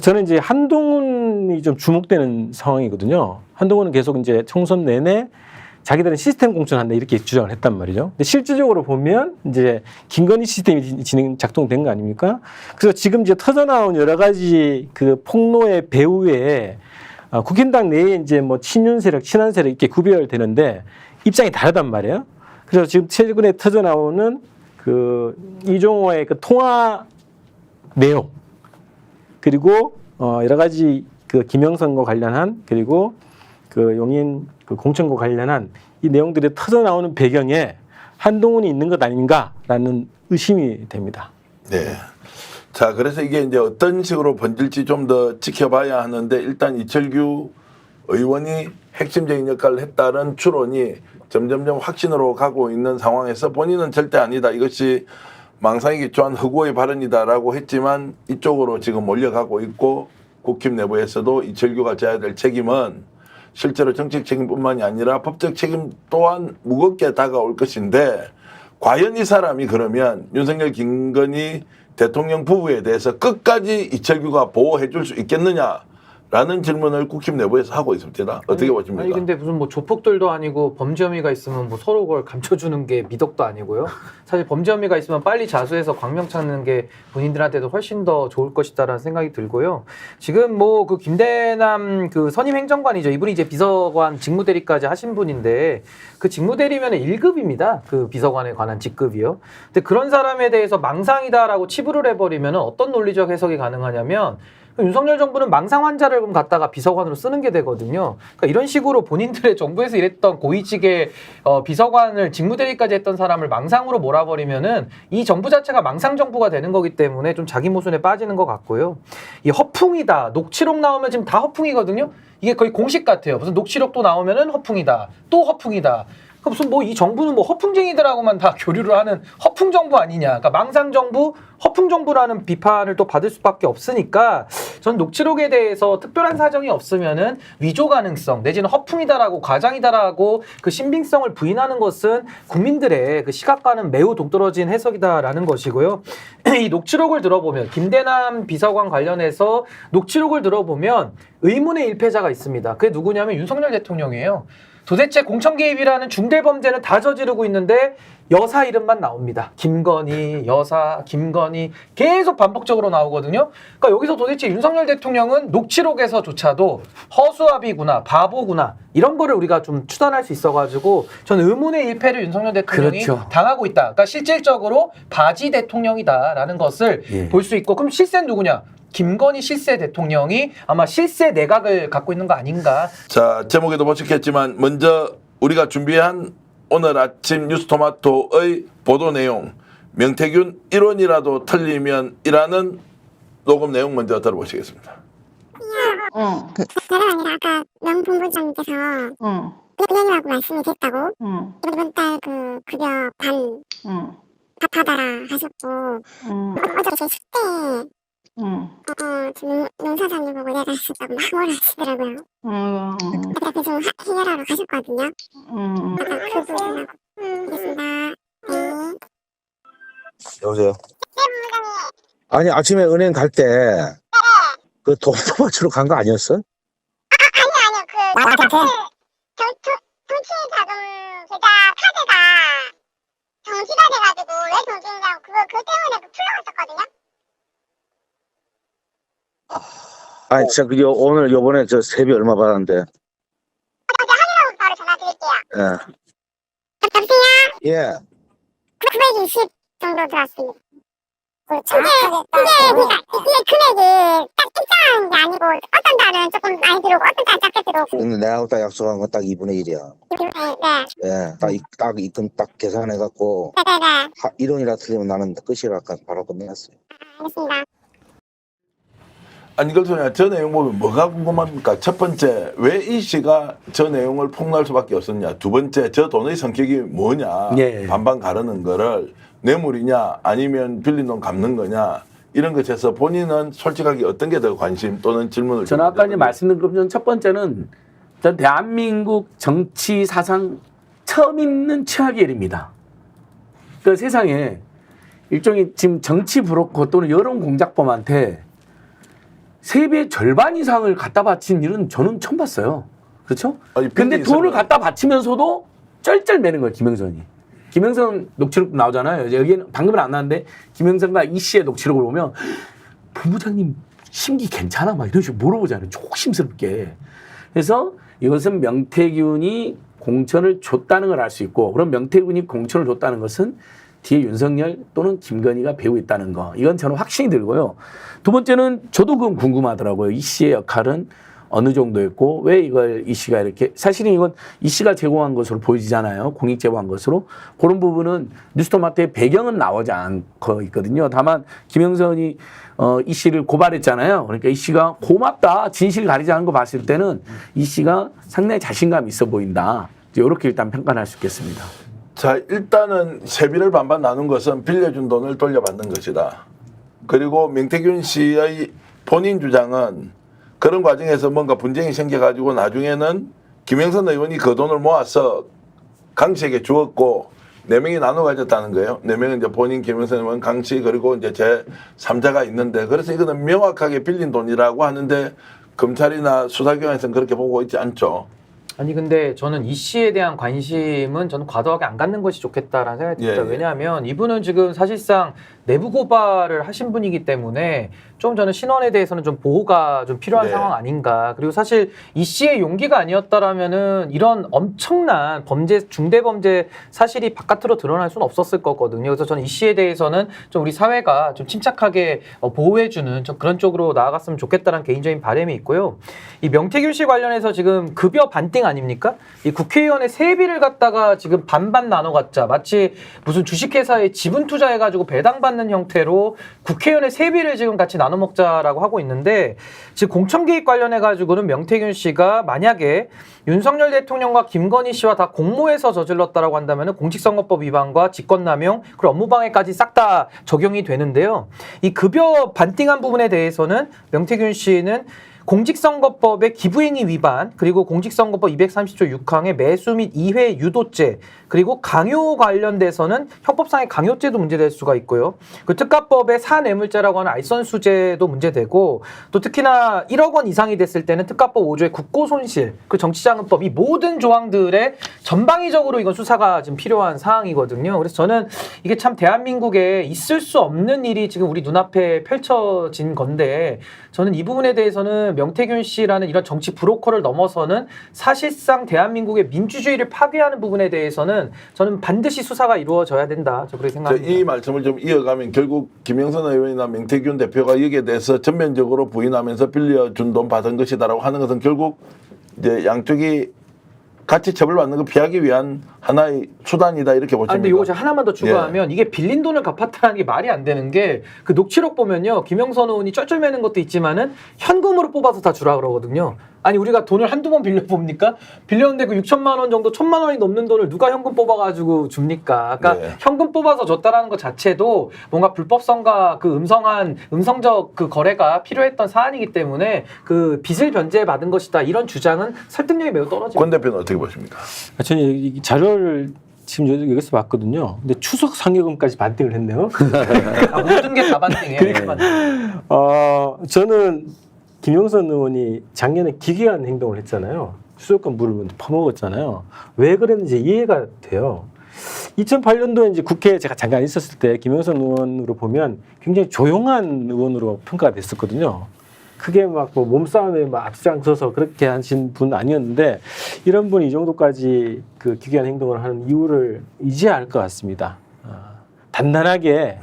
저는 이제 한동훈이 좀 주목되는 상황이거든요. 한동훈은 계속 이제 총선 내내 자기들은 시스템 공천한다 이렇게 주장을 했단 말이죠. 근데 실질적으로 보면 이제 김건희 시스템이 작동된 거 아닙니까? 그래서 지금 이제 터져나온 여러 가지 그 폭로의 배후에 국힘당 내에 이제 뭐 친윤 세력, 친한 세력 이렇게 구별되는데 입장이 다르단 말이에요. 그래서 지금 최근에 터져나오는 그 이종호의 그 통화 내용 그리고 여러 가지 그 김영선과 관련한 그리고 그 용인 그 공천과 관련한 이 내용들이 터져 나오는 배경에 한동훈이 있는 것 아닌가라는 의심이 됩니다. 네. 자, 그래서 이게 이제 어떤 식으로 번질지 좀 더 지켜봐야 하는데 일단 이철규 의원이 핵심적인 역할을 했다는 추론이 점점점 확신으로 가고 있는 상황에서 본인은 절대 아니다. 이것이 망상에 기초한 허구의 발언이다라고 했지만 이쪽으로 지금 몰려가고 있고 국힘 내부에서도 이철규가 져야 될 책임은 실제로 정책 책임뿐만이 아니라 법적 책임 또한 무겁게 다가올 것인데 과연 이 사람이 그러면 윤석열 김건희 대통령 부부에 대해서 끝까지 이철규가 보호해 줄 수 있겠느냐라는 질문을 국힘 내부에서 하고 있습니다. 어떻게 보십니까? 아니 근데 무슨 뭐 조폭들도 아니고 범죄 혐의가 있으면 뭐 서로 그걸 감춰주는 게 미덕도 아니고요. 사실 범죄 혐의가 있으면 빨리 자수해서 광명 찾는 게 본인들한테도 훨씬 더 좋을 것이다라는 생각이 들고요. 지금 뭐 그 김대남 그 선임 행정관이죠. 이분이 이제 비서관 직무대리까지 하신 분인데 그 직무대리면 1급입니다. 그 비서관에 관한 직급이요. 근데 그런 사람에 대해서 망상이다라고 치부를 해버리면 어떤 논리적 해석이 가능하냐면 윤석열 정부는 망상 환자를 그럼 갖다가 비서관으로 쓰는 게 되거든요. 그러니까 이런 식으로 본인들의 정부에서 일했던 고위직의 비서관을 직무대리까지 했던 사람을 망상으로 몰아버리면은 이 정부 자체가 망상 정부가 되는 거기 때문에 좀 자기 모순에 빠지는 것 같고요. 이 허풍이다. 녹취록 나오면 지금 다 허풍이거든요. 이게 거의 공식 같아요. 무슨 녹취록도 나오면은 허풍이다. 또 허풍이다. 무슨 뭐 이 정부는 뭐 허풍쟁이들하고만 다 교류를 하는 허풍 정부 아니냐. 그러니까 망상 정부, 허풍 정부라는 비판을 또 받을 수밖에 없으니까 전 녹취록에 대해서 특별한 사정이 없으면은 위조 가능성 내지는 허풍이다라고 과장이다라고 그 신빙성을 부인하는 것은 국민들의 그 시각과는 매우 동떨어진 해석이다라는 것이고요. 이 녹취록을 들어보면 김대남 비서관 관련해서 녹취록을 들어보면 의문의 일패자가 있습니다. 그게 누구냐면 윤석열 대통령이에요. 도대체 공천 개입이라는 중대 범죄는 다 저지르고 있는데 여사 이름만 나옵니다. 김건희, 여사, 김건희 계속 반복적으로 나오거든요. 그러니까 여기서 도대체 윤석열 대통령은 녹취록에서조차도 허수아비구나, 바보구나 이런 거를 우리가 좀 추단할 수 있어가지고 저는 의문의 일패를 윤석열 대통령이 그렇죠. 당하고 있다. 그러니까 실질적으로 바지 대통령이다라는 것을 볼 수 있고 그럼 실세는 누구냐? 김건희 실세 대통령이 아마 실세 내각을 갖고 있는 거 아닌가. 자, 제목에도 보셨겠지만 먼저 우리가 준비한 오늘 아침 뉴스토마토의 보도 내용 명태균 1원이라도 틀리면 이라는 녹음 내용 먼저 들어보시겠습니다. 다름 아니라 아까 명본부장님께서 그년이라고 말씀이 됐다고 이번 달 그 급여 반 받아라 하셨고 어저께 제 숙대 농 사장님 보고 내가 했었다고 막 뭐라 하시더라고요. 그래서 좀 해결하러 가셨거든요. 아까 그 부분하고 알겠습니다. 네. 여보세요? 아니 아침에 은행 갈 때 그 돈 뽑아주러 간 거 아니었어? 아니요. 정치 자금 계좌 카드가 정지가 돼가지고 왜 정지냐고 그거 때문에 풀려갔었거든요. 아니 진짜 그 오늘 요번에 저 세비 얼마 받았는데? 확인하고 바로 전화 드릴게요. 예. 여보세요? 예. 920 정도 들었습니다. 그러니까 이게 금액이 딱 일정한 게 아니고 어떤 달은 조금 많이 들어오고 어떤 달은 작게 들어오고. 근데 내가 딱 약속한 건 딱 2분의 1이야. 네. 예. 딱 입금 딱 계산해갖고 네네네. 1원이라 틀리면 나는 끝이라 바로 끝내놨어요. 알겠습니다. 아니 그렇소냐 저 내용 보면 뭐가 궁금합니까? 첫 번째 왜 이 씨가 저 내용을 폭로할 수밖에 없었냐? 두 번째 저 돈의 성격이 뭐냐? 예. 반반 가르는 거를 뇌물이냐 아니면 빌린 돈 갚는 거냐 이런 것에서 본인은 솔직하게 어떤 게 더 관심 또는 질문을 저는 아까 이제 말씀드린 것처럼 첫 번째는 전 대한민국 정치 사상 처음 있는 최악의 일입니다. 그 세상에 일종의 지금 정치 브로커 또는 여론 공작범한테 세배 절반 이상을 갖다 바친 일은 저는 처음 봤어요. 그렇죠? 아니, 근데 빈이 돈을 있어요. 갖다 바치면서도 쩔쩔매는 거예요, 김영선이. 김영선 녹취록 나오잖아요. 여기는 방금은 안 나왔는데 김영선과 이 씨의 녹취록을 보면 본부장님 심기 괜찮아? 막 이런 식으로 물어보잖아요. 조심스럽게. 그래서 이것은 명태균이 공천을 줬다는 걸 알 수 있고, 그럼 명태균이 공천을 줬다는 것은 뒤에 윤석열 또는 김건희가 배우 있다는 거. 이건 저는 확신이 들고요. 두 번째는 저도 그건 궁금하더라고요. 이 씨의 역할은 어느 정도였고 왜 이걸 이 씨가 이렇게, 사실은 이건 이 씨가 제공한 것으로 보이잖아요. 공익 제보한 것으로. 그런 부분은 뉴스토마토의 배경은 나오지 않고 있거든요. 다만 김영선이 이 씨를 고발했잖아요. 그러니까 이 씨가 고맙다, 진실 가리지 않은 거 봤을 때는 이 씨가 상당히 자신감 있어 보인다. 이렇게 일단 평가할 수 있겠습니다. 자, 일단은 세비를 반반 나눈 것은 빌려준 돈을 돌려받는 것이다. 그리고 명태균 씨의 본인 주장은 그런 과정에서 뭔가 분쟁이 생겨가지고 나중에는 김영선 의원이 그 돈을 모아서 강 씨에게 주었고 4명이 나눠 가졌다는 거예요. 4명은 이제 본인 김영선 의원, 강 씨, 그리고 이제 제 3자가 있는데, 그래서 이거는 명확하게 빌린 돈이라고 하는데 검찰이나 수사기관에서는 그렇게 보고 있지 않죠. 아니 근데 저는 이 씨에 대한 관심은 저는 과도하게 안 갖는 것이 좋겠다라는 생각이 듭니다. 예. 왜냐하면 이분은 지금 사실상 내부 고발을 하신 분이기 때문에 좀 저는 신원에 대해서는 좀 보호가 좀 필요한 네. 상황 아닌가. 그리고 사실 이 씨의 용기가 아니었다라면은 이런 엄청난 범죄, 중대 범죄 사실이 바깥으로 드러날 수는 없었을 거거든요. 그래서 저는 이 씨에 대해서는 좀 우리 사회가 좀 침착하게 보호해주는 좀 그런 쪽으로 나아갔으면 좋겠다는 개인적인 바람이 있고요. 이 명태균 씨 관련해서 지금 급여 반띵 아닙니까? 이 국회의원의 세비를 갖다가 지금 반반 나눠 갖자. 마치 무슨 주식회사에 지분 투자해가지고 배당받는 형태로 국회의원의 세비를 지금 같이 나눠 먹자라고 하고 있는데, 지금 공천 개입 관련해가지고는 명태균 씨가 만약에 윤석열 대통령과 김건희 씨와 다 공모해서 저질렀다라고 한다면 공직선거법 위반과 직권남용 그리고 업무방해까지 싹 다 적용이 되는데요. 이 급여 반띵한 부분에 대해서는 명태균 씨는 공직선거법의 기부행위 위반, 그리고 공직선거법 230조 6항의 매수 및 이회 유도죄, 그리고 강요 관련돼서는 형법상의 강요죄도 문제될 수가 있고요. 그 특가법의 사뇌물죄라고 하는 알선수재도 문제되고, 또 특히나 1억 원 이상이 됐을 때는 특가법 5조의 국고손실, 그 정치자금법, 이 모든 조항들에 전방위적으로 이건 수사가 지금 필요한 사항이거든요. 그래서 저는 이게 참 대한민국에 있을 수 없는 일이 지금 우리 눈앞에 펼쳐진 건데, 저는 이 부분에 대해서는 명태균 씨라는 이런 정치 브로커를 넘어서는 사실상 대한민국의 민주주의를 파괴하는 부분에 대해서는 저는 반드시 수사가 이루어져야 된다. 저 그렇게 생각합니다. 이 말씀을 좀 이어가면 결국 김영선 의원이나 명태균 대표가 여기에 대해서 전면적으로 부인하면서 빌려준 돈 받은 것이다라고 하는 것은 결국 이제 양쪽이 같이 처벌받는 거 피하기 위한 하나의 수단이다, 이렇게 보십니까? 근데 이거 제가 하나만 더 추가하면 이게 빌린 돈을 갚았다는 게 말이 안 되는 게, 그 녹취록 보면요, 김영선 의원이 쩔쩔매는 것도 있지만은 현금으로 뽑아서 다 주라 그러거든요. 아니 우리가 돈을 한두 번 빌려봅니까? 빌렸는데 그 6천만 원 정도, 1,000만 원이 넘는 돈을 누가 현금 뽑아가지고 줍니까? 그러니까 네. 현금 뽑아서 줬다라는 것 자체도 뭔가 불법성과 그 음성적 그 거래가 필요했던 사안이기 때문에 그 빚을 변제받은 것이다, 이런 주장은 설득력이 매우 떨어집니다. 권 대표는 어떻게 보십니까? 저는 이 자료를 지금 여기서 봤거든요. 근데 추석 상여금까지 반띵을 했네요. 모든 게 다 반띵이에요. 저는 김영선 의원이 작년에 기괴한 행동을 했잖아요. 수도권 물을 먼저 퍼먹었잖아요. 왜 그랬는지 이해가 돼요. 2008년도에 이제 국회에 제가 잠깐 있었을 때 김영선 의원으로 보면 굉장히 조용한 의원으로 평가가 됐었거든요. 크게 막 뭐 몸싸움에 막 앞장서서 그렇게 하신 분 아니었는데, 이런 분이 이 정도까지 그 기괴한 행동을 하는 이유를 이제야 알 것 같습니다. 단단하게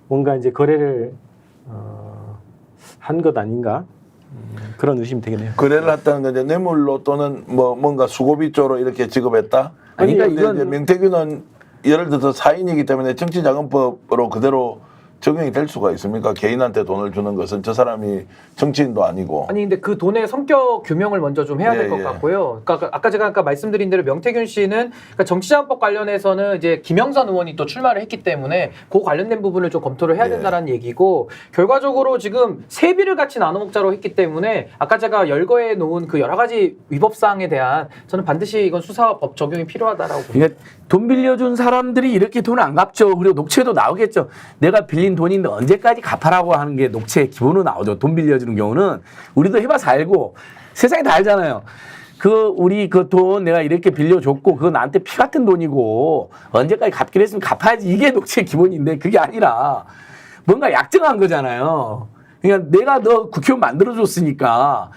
뭔가 이제 거래를 한 것 아닌가, 그런 의심이 되긴 해요. 거래를 했다는 건 이제 뇌물로 또는 뭐 뭔가 수고비 쪽으로 이렇게 지급했다? 아니, 그러니까 근데 이제 명태균은 예를 들어서 사인이기 때문에 정치자금법으로 그대로 적용이 될 수가 있습니까? 개인한테 돈을 주는 것은 저 사람이 정치인도 아니고. 아니 근데 그 돈의 성격 규명을 먼저 좀 해야 될 것 예. 같고요. 그러니까 아까 제가 말씀드린 대로 명태균 씨는 그러니까 정치자금법 관련해서는 이제 김영선 의원이 또 출마를 했기 때문에 그 관련된 부분을 좀 검토를 해야 예. 된다는 얘기고 결과적으로 지금 세비를 같이 나눠 먹자로 했기 때문에 아까 제가 열거해 놓은 그 여러 가지 위법 사항에 대한 저는 반드시 이건 수사와 법 적용이 필요하다라고 봅니다. 그러니까 돈 빌려준 사람들이 이렇게 돈 안 갚죠. 그리고 녹취에도 나오겠죠. 내가 빌린 돈인데 언제까지 갚아라고 하는 게 녹취에 기본으로 나오죠. 돈 빌려주는 경우는 우리도 해봐서 알고 세상에 다 알잖아요. 우리 그 돈 내가 이렇게 빌려줬고 그거 나한테 피 같은 돈이고 언제까지 갚기로 했으면 갚아야지 이게 녹취의 기본인데 그게 아니라 뭔가 약정한 거잖아요. 그러니까 내가 너 국회의원 만들어줬으니까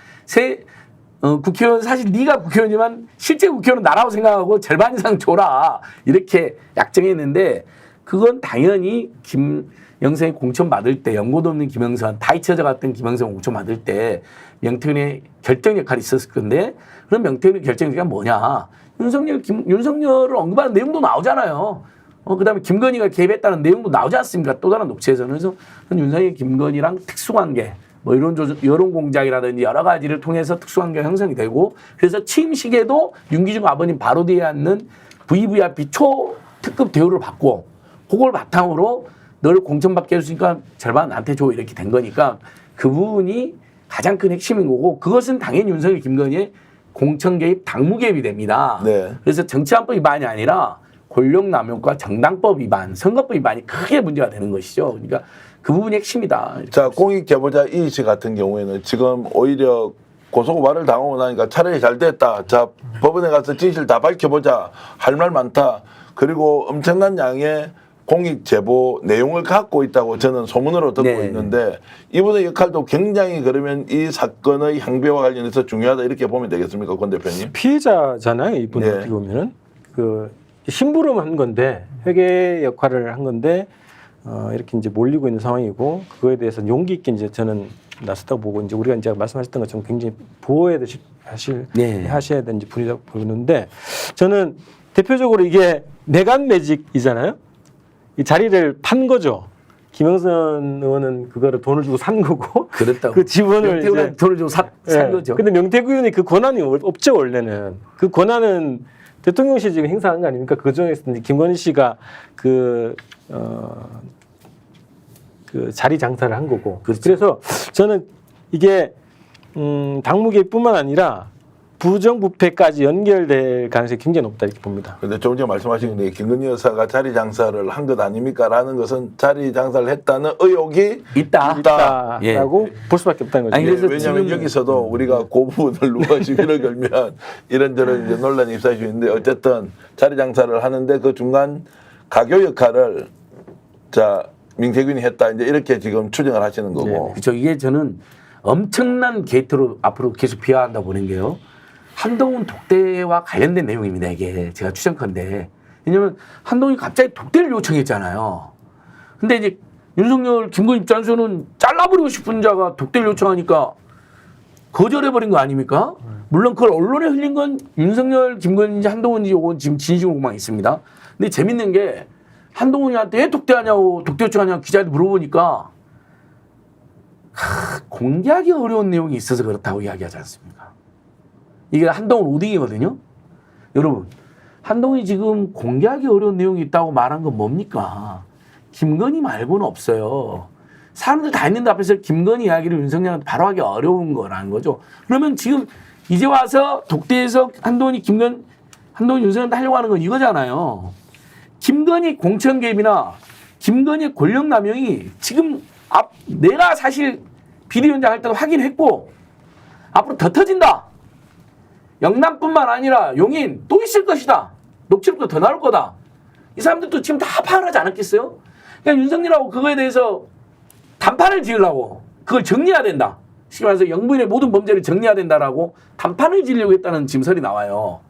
국회의원 사실 네가 국회의원이지만 실제 국회의원은 나라고 생각하고 절반 이상 줘라 이렇게 약정했는데 그건 당연히 김영선이 공천 받을 때 연고도 없는 김영선 다 잊혀져 갔던 김영선 공천 받을 때 명태균의 결정 역할이 있었을 건데 그럼 명태균의 결정 역할이 뭐냐 윤석열을 언급하는 내용도 나오잖아요. 그다음에 김건희가 개입했다는 내용도 나오지 않습니까? 또 다른 녹취에서는. 그래서 윤석열 김건희랑 특수관계 뭐 여론 공작이라든지 여러 가지를 통해서 특수관계가 형성이 되고 그래서 취임식에도 윤기중 아버님 바로 뒤에 앉는 VVIP 초특급 대우를 받고 그걸 바탕으로 너를 공천받게 해줬으니까 절반 나한테 줘 이렇게 된 거니까 그 부분이 가장 큰 핵심인 거고 그것은 당연히 윤석열 김건희의 공천 개입 당무 개입이 됩니다. 네. 그래서 정치안법 위반이 아니라 권력남용과 정당법 위반, 선거법 위반이 크게 문제가 되는 것이죠. 그러니까 그 부분이 핵심이다. 자, 공익제보자 이 씨 같은 경우에는 지금 오히려 고소고발을 당하고 나니까 차라리 잘 됐다. 자, 법원에 가서 진실 다 밝혀보자. 할 말 많다. 그리고 엄청난 양의 공익제보 내용을 갖고 있다고 저는 소문으로 듣고 네. 있는데 이분의 역할도 굉장히 그러면 이 사건의 향배와 관련해서 중요하다 이렇게 보면 되겠습니까, 권 대표님? 피해자잖아요. 이분 네. 어떻게 보면은 그 심부름한 건데 회계 역할을 한 건데 이렇게 이제 몰리고 있는 상황이고 그거에 대해서 용기 있게 이제 저는 나섰다고 보고 이제 우리가 이제 말씀하셨던 것처럼 굉장히 보호해야 하셔야 되는 분이라고 보는데 저는 대표적으로 이게 내간 매직이잖아요. 이 자리를 판 거죠. 김영선 의원은 그거를 돈을 주고 산 거고 그랬다고. 그 지분을 명태균한테 이제 돈을 주고 산 거죠. 근데 명태균 의원이 그 권한이 없죠 원래는. 그 권한은 대통령실이 지금 행사한 거 아닙니까? 그 중에서 김건희 씨가 그 자리 장사를 한 거고. 그렇죠. 그래서 저는 이게 당무개뿐만 아니라 부정부패까지 연결될 가능성이 굉장히 높다 이렇게 봅니다. 근데 조금 전에 말씀하신 게 김건희 여사가 자리 장사를 한 것 아닙니까? 라는 것은 자리 장사를 했다는 의혹이 있다. 예. 라고 볼 수밖에 없다는 거죠. 아니, 그래서 왜냐하면 지금- 여기서도 우리가 그 부분을 누가 시비를 걸면 이런저런 이제 논란이 입사할 수 있는데 어쨌든 자리 장사를 하는데 그 중간 가교 역할을 자 민태균이 했다 이제 이렇게 지금 추정을 하시는 거고. 그렇죠. 이게 저는 엄청난 게이트로 앞으로 계속 비화한다 보는 게요. 한동훈 독대와 관련된 내용입니다. 이게 제가 추정컨대. 왜냐하면 한동훈이 갑자기 독대를 요청했잖아요. 근데 이제 윤석열, 김건희 입장에서는 잘라버리고 싶은 자가 독대를 요청하니까 거절해버린 거 아닙니까? 물론 그걸 언론에 흘린 건 윤석열, 김건희인지 한동훈인지 요건 지금 진실로만 있습니다. 근데 재밌는 게 한동훈이한테 왜 독대하냐고 독대 요청하냐고 기자들 물어보니까 공개하기 어려운 내용이 있어서 그렇다고 이야기하지 않습니까? 이게 한동훈 오딩이거든요. 여러분, 한동훈이 지금 공개하기 어려운 내용이 있다고 말한 건 뭡니까? 김건희 말고는 없어요. 사람들 다 있는데 앞에서 김건희 이야기를 윤석열한테 바로 하기 어려운 거라는 거죠. 그러면 지금 이제 와서 독대에서 한동훈이 윤석열한테 하려고 하는 건 이거잖아요. 김건희 공천 개입이나 김건희 권력 남용이 지금 내가 사실 비대위원장 할 때도 확인했고 앞으로 더 터진다. 영남뿐만 아니라 용인 또 있을 것이다. 녹취록도 더 나올 거다. 이 사람들도 지금 다 파악을 하지 않았겠어요? 그러니까 윤석열하고 그거에 대해서 단판을 지으려고 그걸 정리해야 된다. 쉽게 말해서 영부인의 모든 범죄를 정리해야 된다라고 단판을 지으려고 했다는 짐설이 나와요.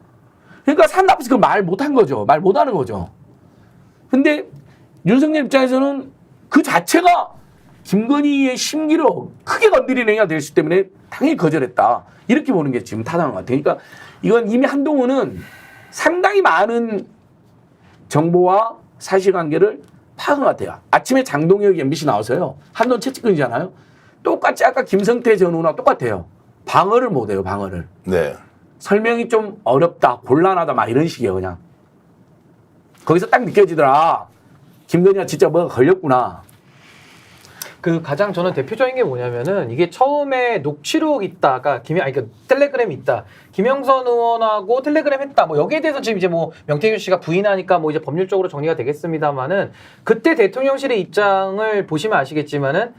그러니까 사람 앞에서 그 말 못한 거죠. 말 못하는 거죠. 근데 윤석열 입장에서는 그 자체가 김건희의 심기를 크게 건드리는 행위가 될 수 때문에 당연히 거절했다. 이렇게 보는 게 지금 타당한 것 같아요. 그러니까 이건 이미 한동훈은 상당히 많은 정보와 사실관계를 파악한 것 같아요. 아침에 장동혁이 MBC 나와서요. 한돈 채찍근이잖아요. 똑같이 아까 김성태 전 의원과 똑같아요. 방어를 못해요. 방어를. 네. 설명이 좀 어렵다, 곤란하다 막 이런 식이에요. 그냥. 거기서 딱 느껴지더라. 김건희가 진짜 뭐가 걸렸구나. 그 가장 저는 대표적인 게 뭐냐면은 이게 처음에 녹취록 있다가 그러니까 텔레그램 있다. 김영선 의원하고 텔레그램 했다. 뭐 여기에 대해서 지금 이제 뭐 명태균 씨가 부인하니까 뭐 이제 법률적으로 정리가 되겠습니다만은 그때 대통령실의 입장을 보시면 아시겠지만은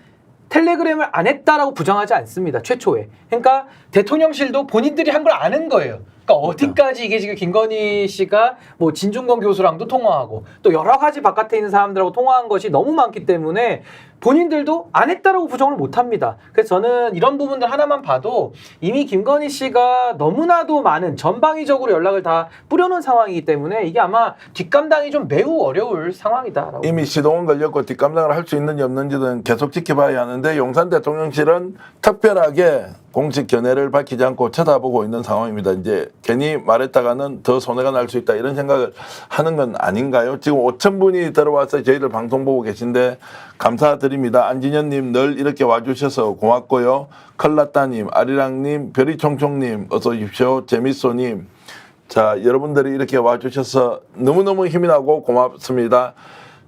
텔레그램을 안 했다라고 부정하지 않습니다. 최초에. 그러니까 대통령실도 본인들이 한 걸 아는 거예요. 그러니까 어디까지 이게 지금 김건희 씨가 뭐 진중권 교수랑도 통화하고 또 여러 가지 바깥에 있는 사람들하고 통화한 것이 너무 많기 때문에 본인들도 안 했다라고 부정을 못 합니다. 그래서 저는 이런 부분들 하나만 봐도 이미 김건희 씨가 너무나도 많은 전방위적으로 연락을 다 뿌려놓은 상황이기 때문에 이게 아마 뒷감당이 좀 매우 어려울 상황이다라고. 이미 시동은 걸렸고 뒷감당을 할 수 있는지 없는지는 계속 지켜봐야 하는데 용산 대통령실은 특별하게 공식 견해를 밝히지 않고 쳐다보고 있는 상황입니다. 이제 괜히 말했다가는 더 손해가 날 수 있다 이런 생각을 하는 건 아닌가요? 지금 5,000분이 들어와서 저희들 방송 보고 계신데 감사드립니다. 안진현님 늘 이렇게 와주셔서 고맙고요. 컬라따님, 아리랑님, 별이총총님 어서 오십시오. 재밌소님. 자, 여러분들이 이렇게 와주셔서 너무너무 힘이 나고 고맙습니다.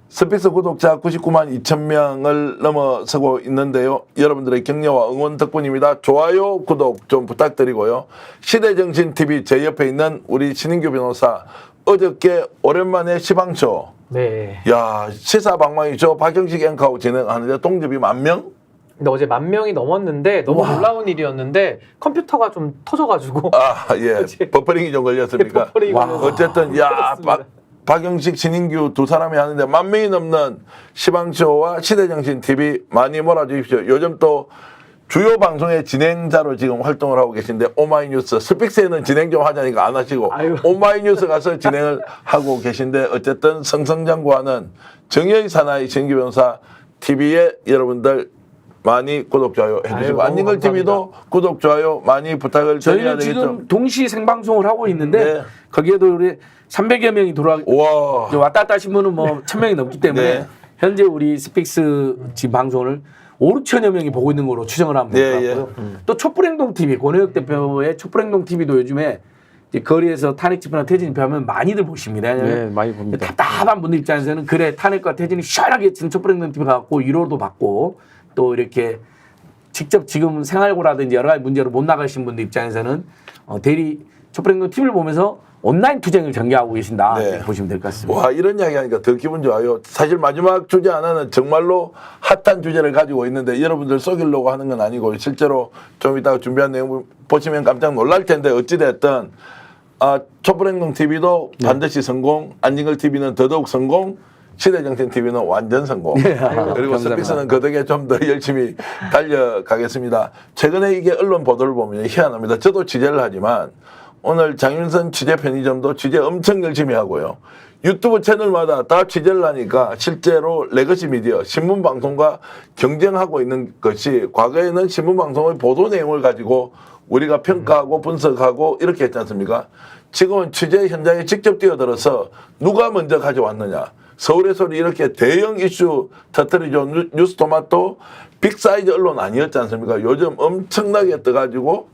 스픽스 구독자 99만 2천 명을 넘어서고 있는데요. 여러분들의 격려와 응원 덕분입니다. 좋아요, 구독 좀 부탁드리고요. 시대정신TV 제 옆에 있는 우리 신인규 변호사 어저께 오랜만에 시방쇼. 네. 야, 시사방망이쇼 박영식 앵커하고 진행하는데 동접이 10,000명? 근데 어제 10,000명이 넘었는데 너무 놀라운 일이었는데 컴퓨터가 좀 터져가지고 아, 예. 버퍼링이 좀 걸렸습니까? 버퍼링이 걸려서 어쨌든 야, 터졌습니다. 박영식, 신인규 두 사람이 하는데 10,000명이 넘는 시방쇼와 시대정신TV 많이 몰아주십시오. 요즘 또 주요 방송의 진행자로 지금 활동을 하고 계신데 오마이뉴스, 스픽스에는 진행 좀 하자니까 안 하시고 아유. 오마이뉴스 가서 진행을 하고 계신데 어쨌든 성성장구하는 정의의 사나이 신규 변호사 TV에 여러분들 많이 구독, 좋아요 해주시고 아유, 안진걸 TV도 구독, 좋아요 많이 부탁을 드려야 저희는 되겠죠. 지금 동시 생방송을 하고 있는데 네. 거기에도 우리 300여 명이 와. 왔다 갔다 하신 분은 뭐 1,000명이 넘기 때문에 네. 현재 우리 스픽스 지금 방송을 5,000여 명이 보고 있는 걸로 추정을 하면 될 것 예, 같고요. 또 촛불행동 TV, 권혜혁 대표의 촛불행동 TV도 요즘에 이제 거리에서 탄핵 집회나 퇴진 집회하면 많이들 보십니다. 네, 많이 봅니다. 답답한 분들 입장에서는 그래 탄핵과 퇴진이 시원하게 지금 촛불행동 TV 가고 위로도 받고 또 이렇게 직접 지금 생활고라든지 여러 가지 문제로 못 나가신 분들 입장에서는 대리 촛불행동 TV를 보면서 온라인 투쟁을 전개하고 계신다. 네. 이렇게 보시면 될 것 같습니다. 와, 이런 이야기 하니까 더 기분 좋아요. 사실 마지막 주제 하나는 정말로 핫한 주제를 가지고 있는데 여러분들 속이려고 하는 건 아니고 실제로 좀 이따가 준비한 내용 보시면 깜짝 놀랄 텐데 어찌됐든 촛불행동 TV도 반드시 성공, 안진걸 TV는 더더욱 성공, 시대정신TV는 완전 성공. 그리고 스픽스는 그 덕에 좀 더 열심히 달려가겠습니다. 최근에 이게 언론 보도를 보면 희한합니다. 저도 취재를 하지만 오늘 장윤선 취재 편의점도 취재 엄청 열심히 하고요. 유튜브 채널마다 다 취재를 하니까 실제로 레거시 미디어, 신문방송과 경쟁하고 있는 것이 과거에는 신문방송의 보도 내용을 가지고 우리가 평가하고 분석하고 이렇게 했지 않습니까? 지금은 취재 현장에 직접 뛰어들어서 누가 먼저 가져왔느냐. 서울에서 이렇게 대형 이슈 터뜨리죠. 뉴스토마토 빅사이즈 언론 아니었지 않습니까? 요즘 엄청나게 떠가지고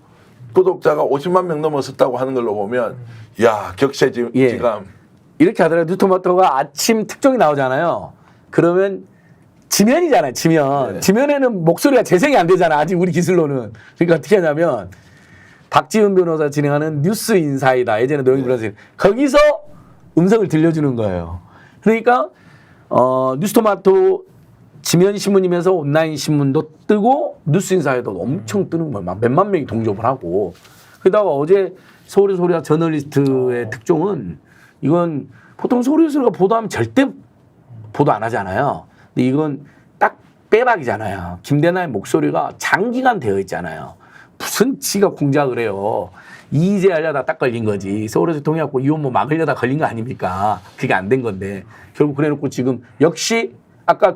구독자가 50만 명 넘어섰다고 하는 걸로 보면 야, 격세지감. 예. 이렇게 하더라도 뉴토마토가 아침 특종이 나오잖아요. 그러면 지면이잖아요. 지면. 네. 지면에는 목소리가 재생이 안 되잖아. 아직 우리 기술로는. 그러니까 어떻게 하냐면 박지훈 변호사 진행하는 뉴스 인사이다. 예전에 노영희 변호사 거기서 음성을 들려주는 거예요. 그러니까 뉴스토마토 지면 신문이면서 온라인 신문도 뜨고 뉴스 인사에도 엄청 뜨는 거예요. 막 몇만 명이 동접을 하고. 그러다가 어제 서울의 소리와 저널리스트의 특종은 이건 보통 서울의 소리가 보도하면 절대 보도 안 하잖아요. 근데 이건 딱 빼박이잖아요. 김대나의 목소리가 장기간 되어 있잖아요. 무슨 지가 공작을 해요. 이제 하려다 딱 걸린 거지. 서울에서 통해갖고 이혼모 막으려다 걸린 거 아닙니까? 그게 안 된 건데. 결국 그래놓고 지금 역시 아까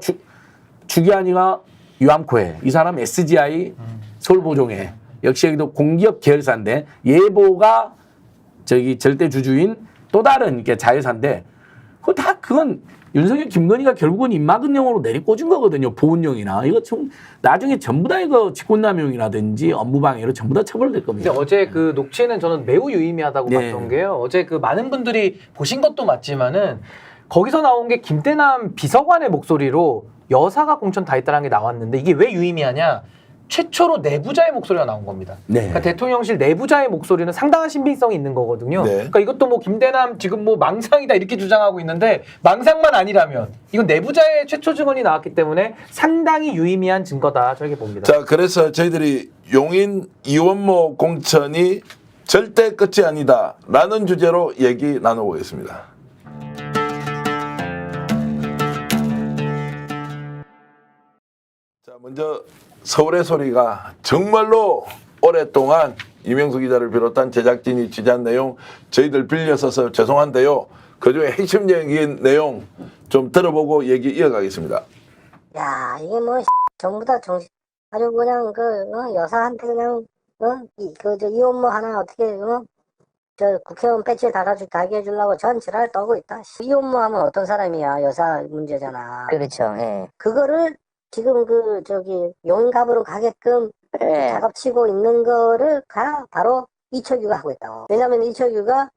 주기환이가 유암코에 이 사람 SGI 서울보종회 역시 여기도 공기업 계열사인데 예보가 저기 절대 주주인 또 다른 이렇게 자회사인데 그건 윤석열, 김건희가 결국은 입막음용으로 내리꽂은 거거든요. 보훈용이나 이거 좀 나중에 전부 다 이거 직권남용이라든지 업무방해로 전부 다 처벌될 겁니다. 근데 어제 그 녹취는 저는 매우 유의미하다고 네. 봤던 게요. 어제 그 많은 분들이 보신 것도 맞지만은 거기서 나온 게 김대남 비서관의 목소리로 여사가 공천 다 했다는 게 나왔는데 이게 왜 유의미하냐? 최초로 내부자의 목소리가 나온 겁니다. 네. 그러니까 대통령실 내부자의 목소리는 상당한 신빙성이 있는 거거든요. 네. 그러니까 이것도 뭐 김대남 지금 뭐 망상이다 이렇게 주장하고 있는데 망상만 아니라면 이건 내부자의 최초 증언이 나왔기 때문에 상당히 유의미한 증거다 저렇게 봅니다. 자, 그래서 저희들이 용인 이원모 공천이 절대 끝이 아니다라는 주제로 얘기 나눠보겠습니다. 자, 먼저 서울의 소리가 정말로 오랫동안 이명수 기자를 비롯한 제작진이 취재한 내용 저희들 빌려 써서 죄송한데요. 그중에 핵심적인 내용 좀 들어보고 얘기 이어가겠습니다. 야, 이게 뭐 전부 다 정신 아주 그냥 여사한테 그냥 저 이혼모 하나 어떻게 저 국회의원 배지에 달게 해주려고 전 지랄 떠고 있다. 이혼모 하면 어떤 사람이야? 여사 문제잖아. 그렇죠. 예. 그거를 지금 용인갑으로 가게끔 작업치고 있는 거를 바로 이철규가 하고 있다고. 왜냐면 이철규가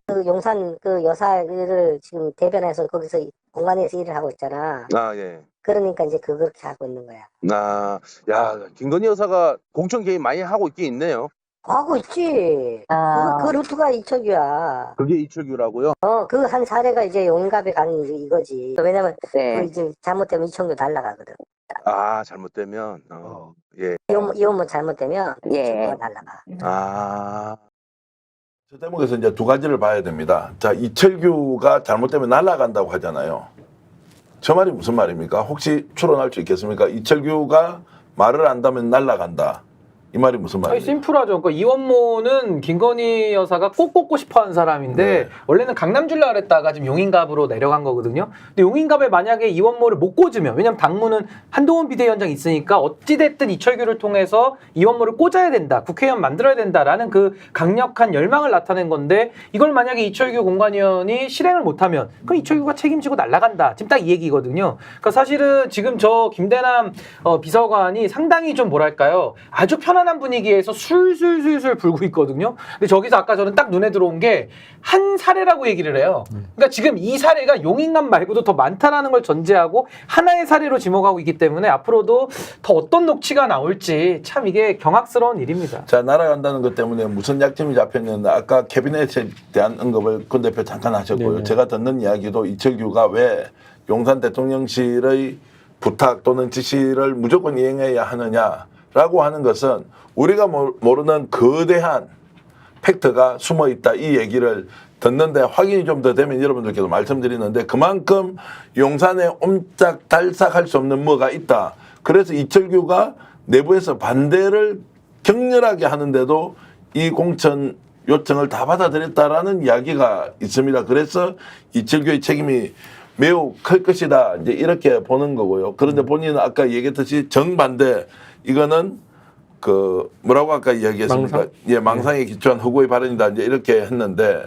그 용산 그 여사를 지금 대변해서 거기서 공간에서 일을 하고 있잖아. 아, 예. 그러니까 이제 그렇게 하고 있는 거야. 아, 야, 김건희 여사가 공천 개입 많이 하고 있긴 있네요. 하고 있지. 그 루트가 이철규야. 그게 이철규라고요? 그 한 사례가 이제 용인갑에 가는 이거지. 왜냐면 그 이제 잘못되면 이철규 날라가거든. 아, 잘못되면, 예. 이혼모 잘못되면 이철규가 날라가. 아, 저 대목에서 이제 두 가지를 봐야 됩니다. 자, 이철규가 잘못되면 날아간다고 하잖아요. 저 말이 무슨 말입니까? 혹시 추론할 수 있겠습니까? 이철규가 말을 안다면 날아간다. 이 말이 무슨 아니, 말이에요? 심플하죠. 그러니까 이원모는 김건희 여사가 꼭 뽑고 싶어하는 사람인데 네. 원래는 강남 줄라 그랬다가 지금 용인갑으로 내려간 거거든요. 근데 용인갑에 만약에 이원모를 못 꽂으면 왜냐면 당무는 한동훈 비대위원장이 있으니까 어찌됐든 이철규를 통해서 이원모를 꽂아야 된다. 국회의원 만들어야 된다라는 그 강력한 열망을 나타낸 건데 이걸 만약에 이철규 공관위원이 실행을 못하면 그럼 이철규가 책임지고 날아간다. 지금 딱 이 얘기거든요. 그러니까 사실은 지금 저 김대남 비서관이 상당히 좀 뭐랄까요. 아주 편안한 분위기에서 술술술술 불고 있거든요. 근데 저기서 아까 저는 딱 눈에 들어온 게 한 사례라고 얘기를 해요. 그러니까 지금 이 사례가 용인갑 말고도 더 많다라는 걸 전제하고 하나의 사례로 지목하고 있기 때문에 앞으로도 더 어떤 녹취가 나올지 참 이게 경악스러운 일입니다. 자, 날아간다는 것 때문에 무슨 약점이 잡혔는데 아까 캐비넷에 대한 언급을 권 대표 잠깐 하셨고요. 네네. 제가 듣는 이야기도 이철규가 왜 용산 대통령실의 부탁 또는 지시를 무조건 이행해야 하느냐라고 하는 것은 우리가 모르는 거대한 팩트가 숨어 있다 이 얘기를 듣는데 확인이 좀 더 되면 여러분들께도 말씀드리는데 그만큼 용산에 옴짝달싹할 수 없는 뭐가 있다. 그래서 이철규가 내부에서 반대를 격렬하게 하는데도 이 공천 요청을 다 받아들였다라는 이야기가 있습니다. 그래서 이철규의 책임이 매우 클 것이다. 이제 이렇게 보는 거고요. 그런데 본인은 아까 얘기했듯이 정반대 이거는 그 뭐라고 아까 이야기했습니까? 망상? 예, 망상에 기초한 허구의 발언이다. 이제 이렇게 했는데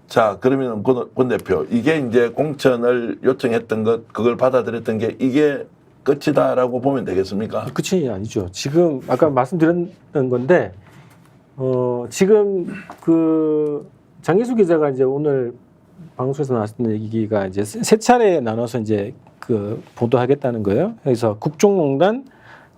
자, 그러면 권 대표 이게 이제 공천을 요청했던 것 그걸 받아들였던 게 이게 끝이다라고 보면 되겠습니까? 끝이 아니죠. 지금 아까 말씀드렸던 건데 지금 그 장기수 기자가 이제 오늘 방송에서 나왔던 얘기가 이제 세 차례 나눠서 이제 그 보도하겠다는 거예요. 그래서 국정농단,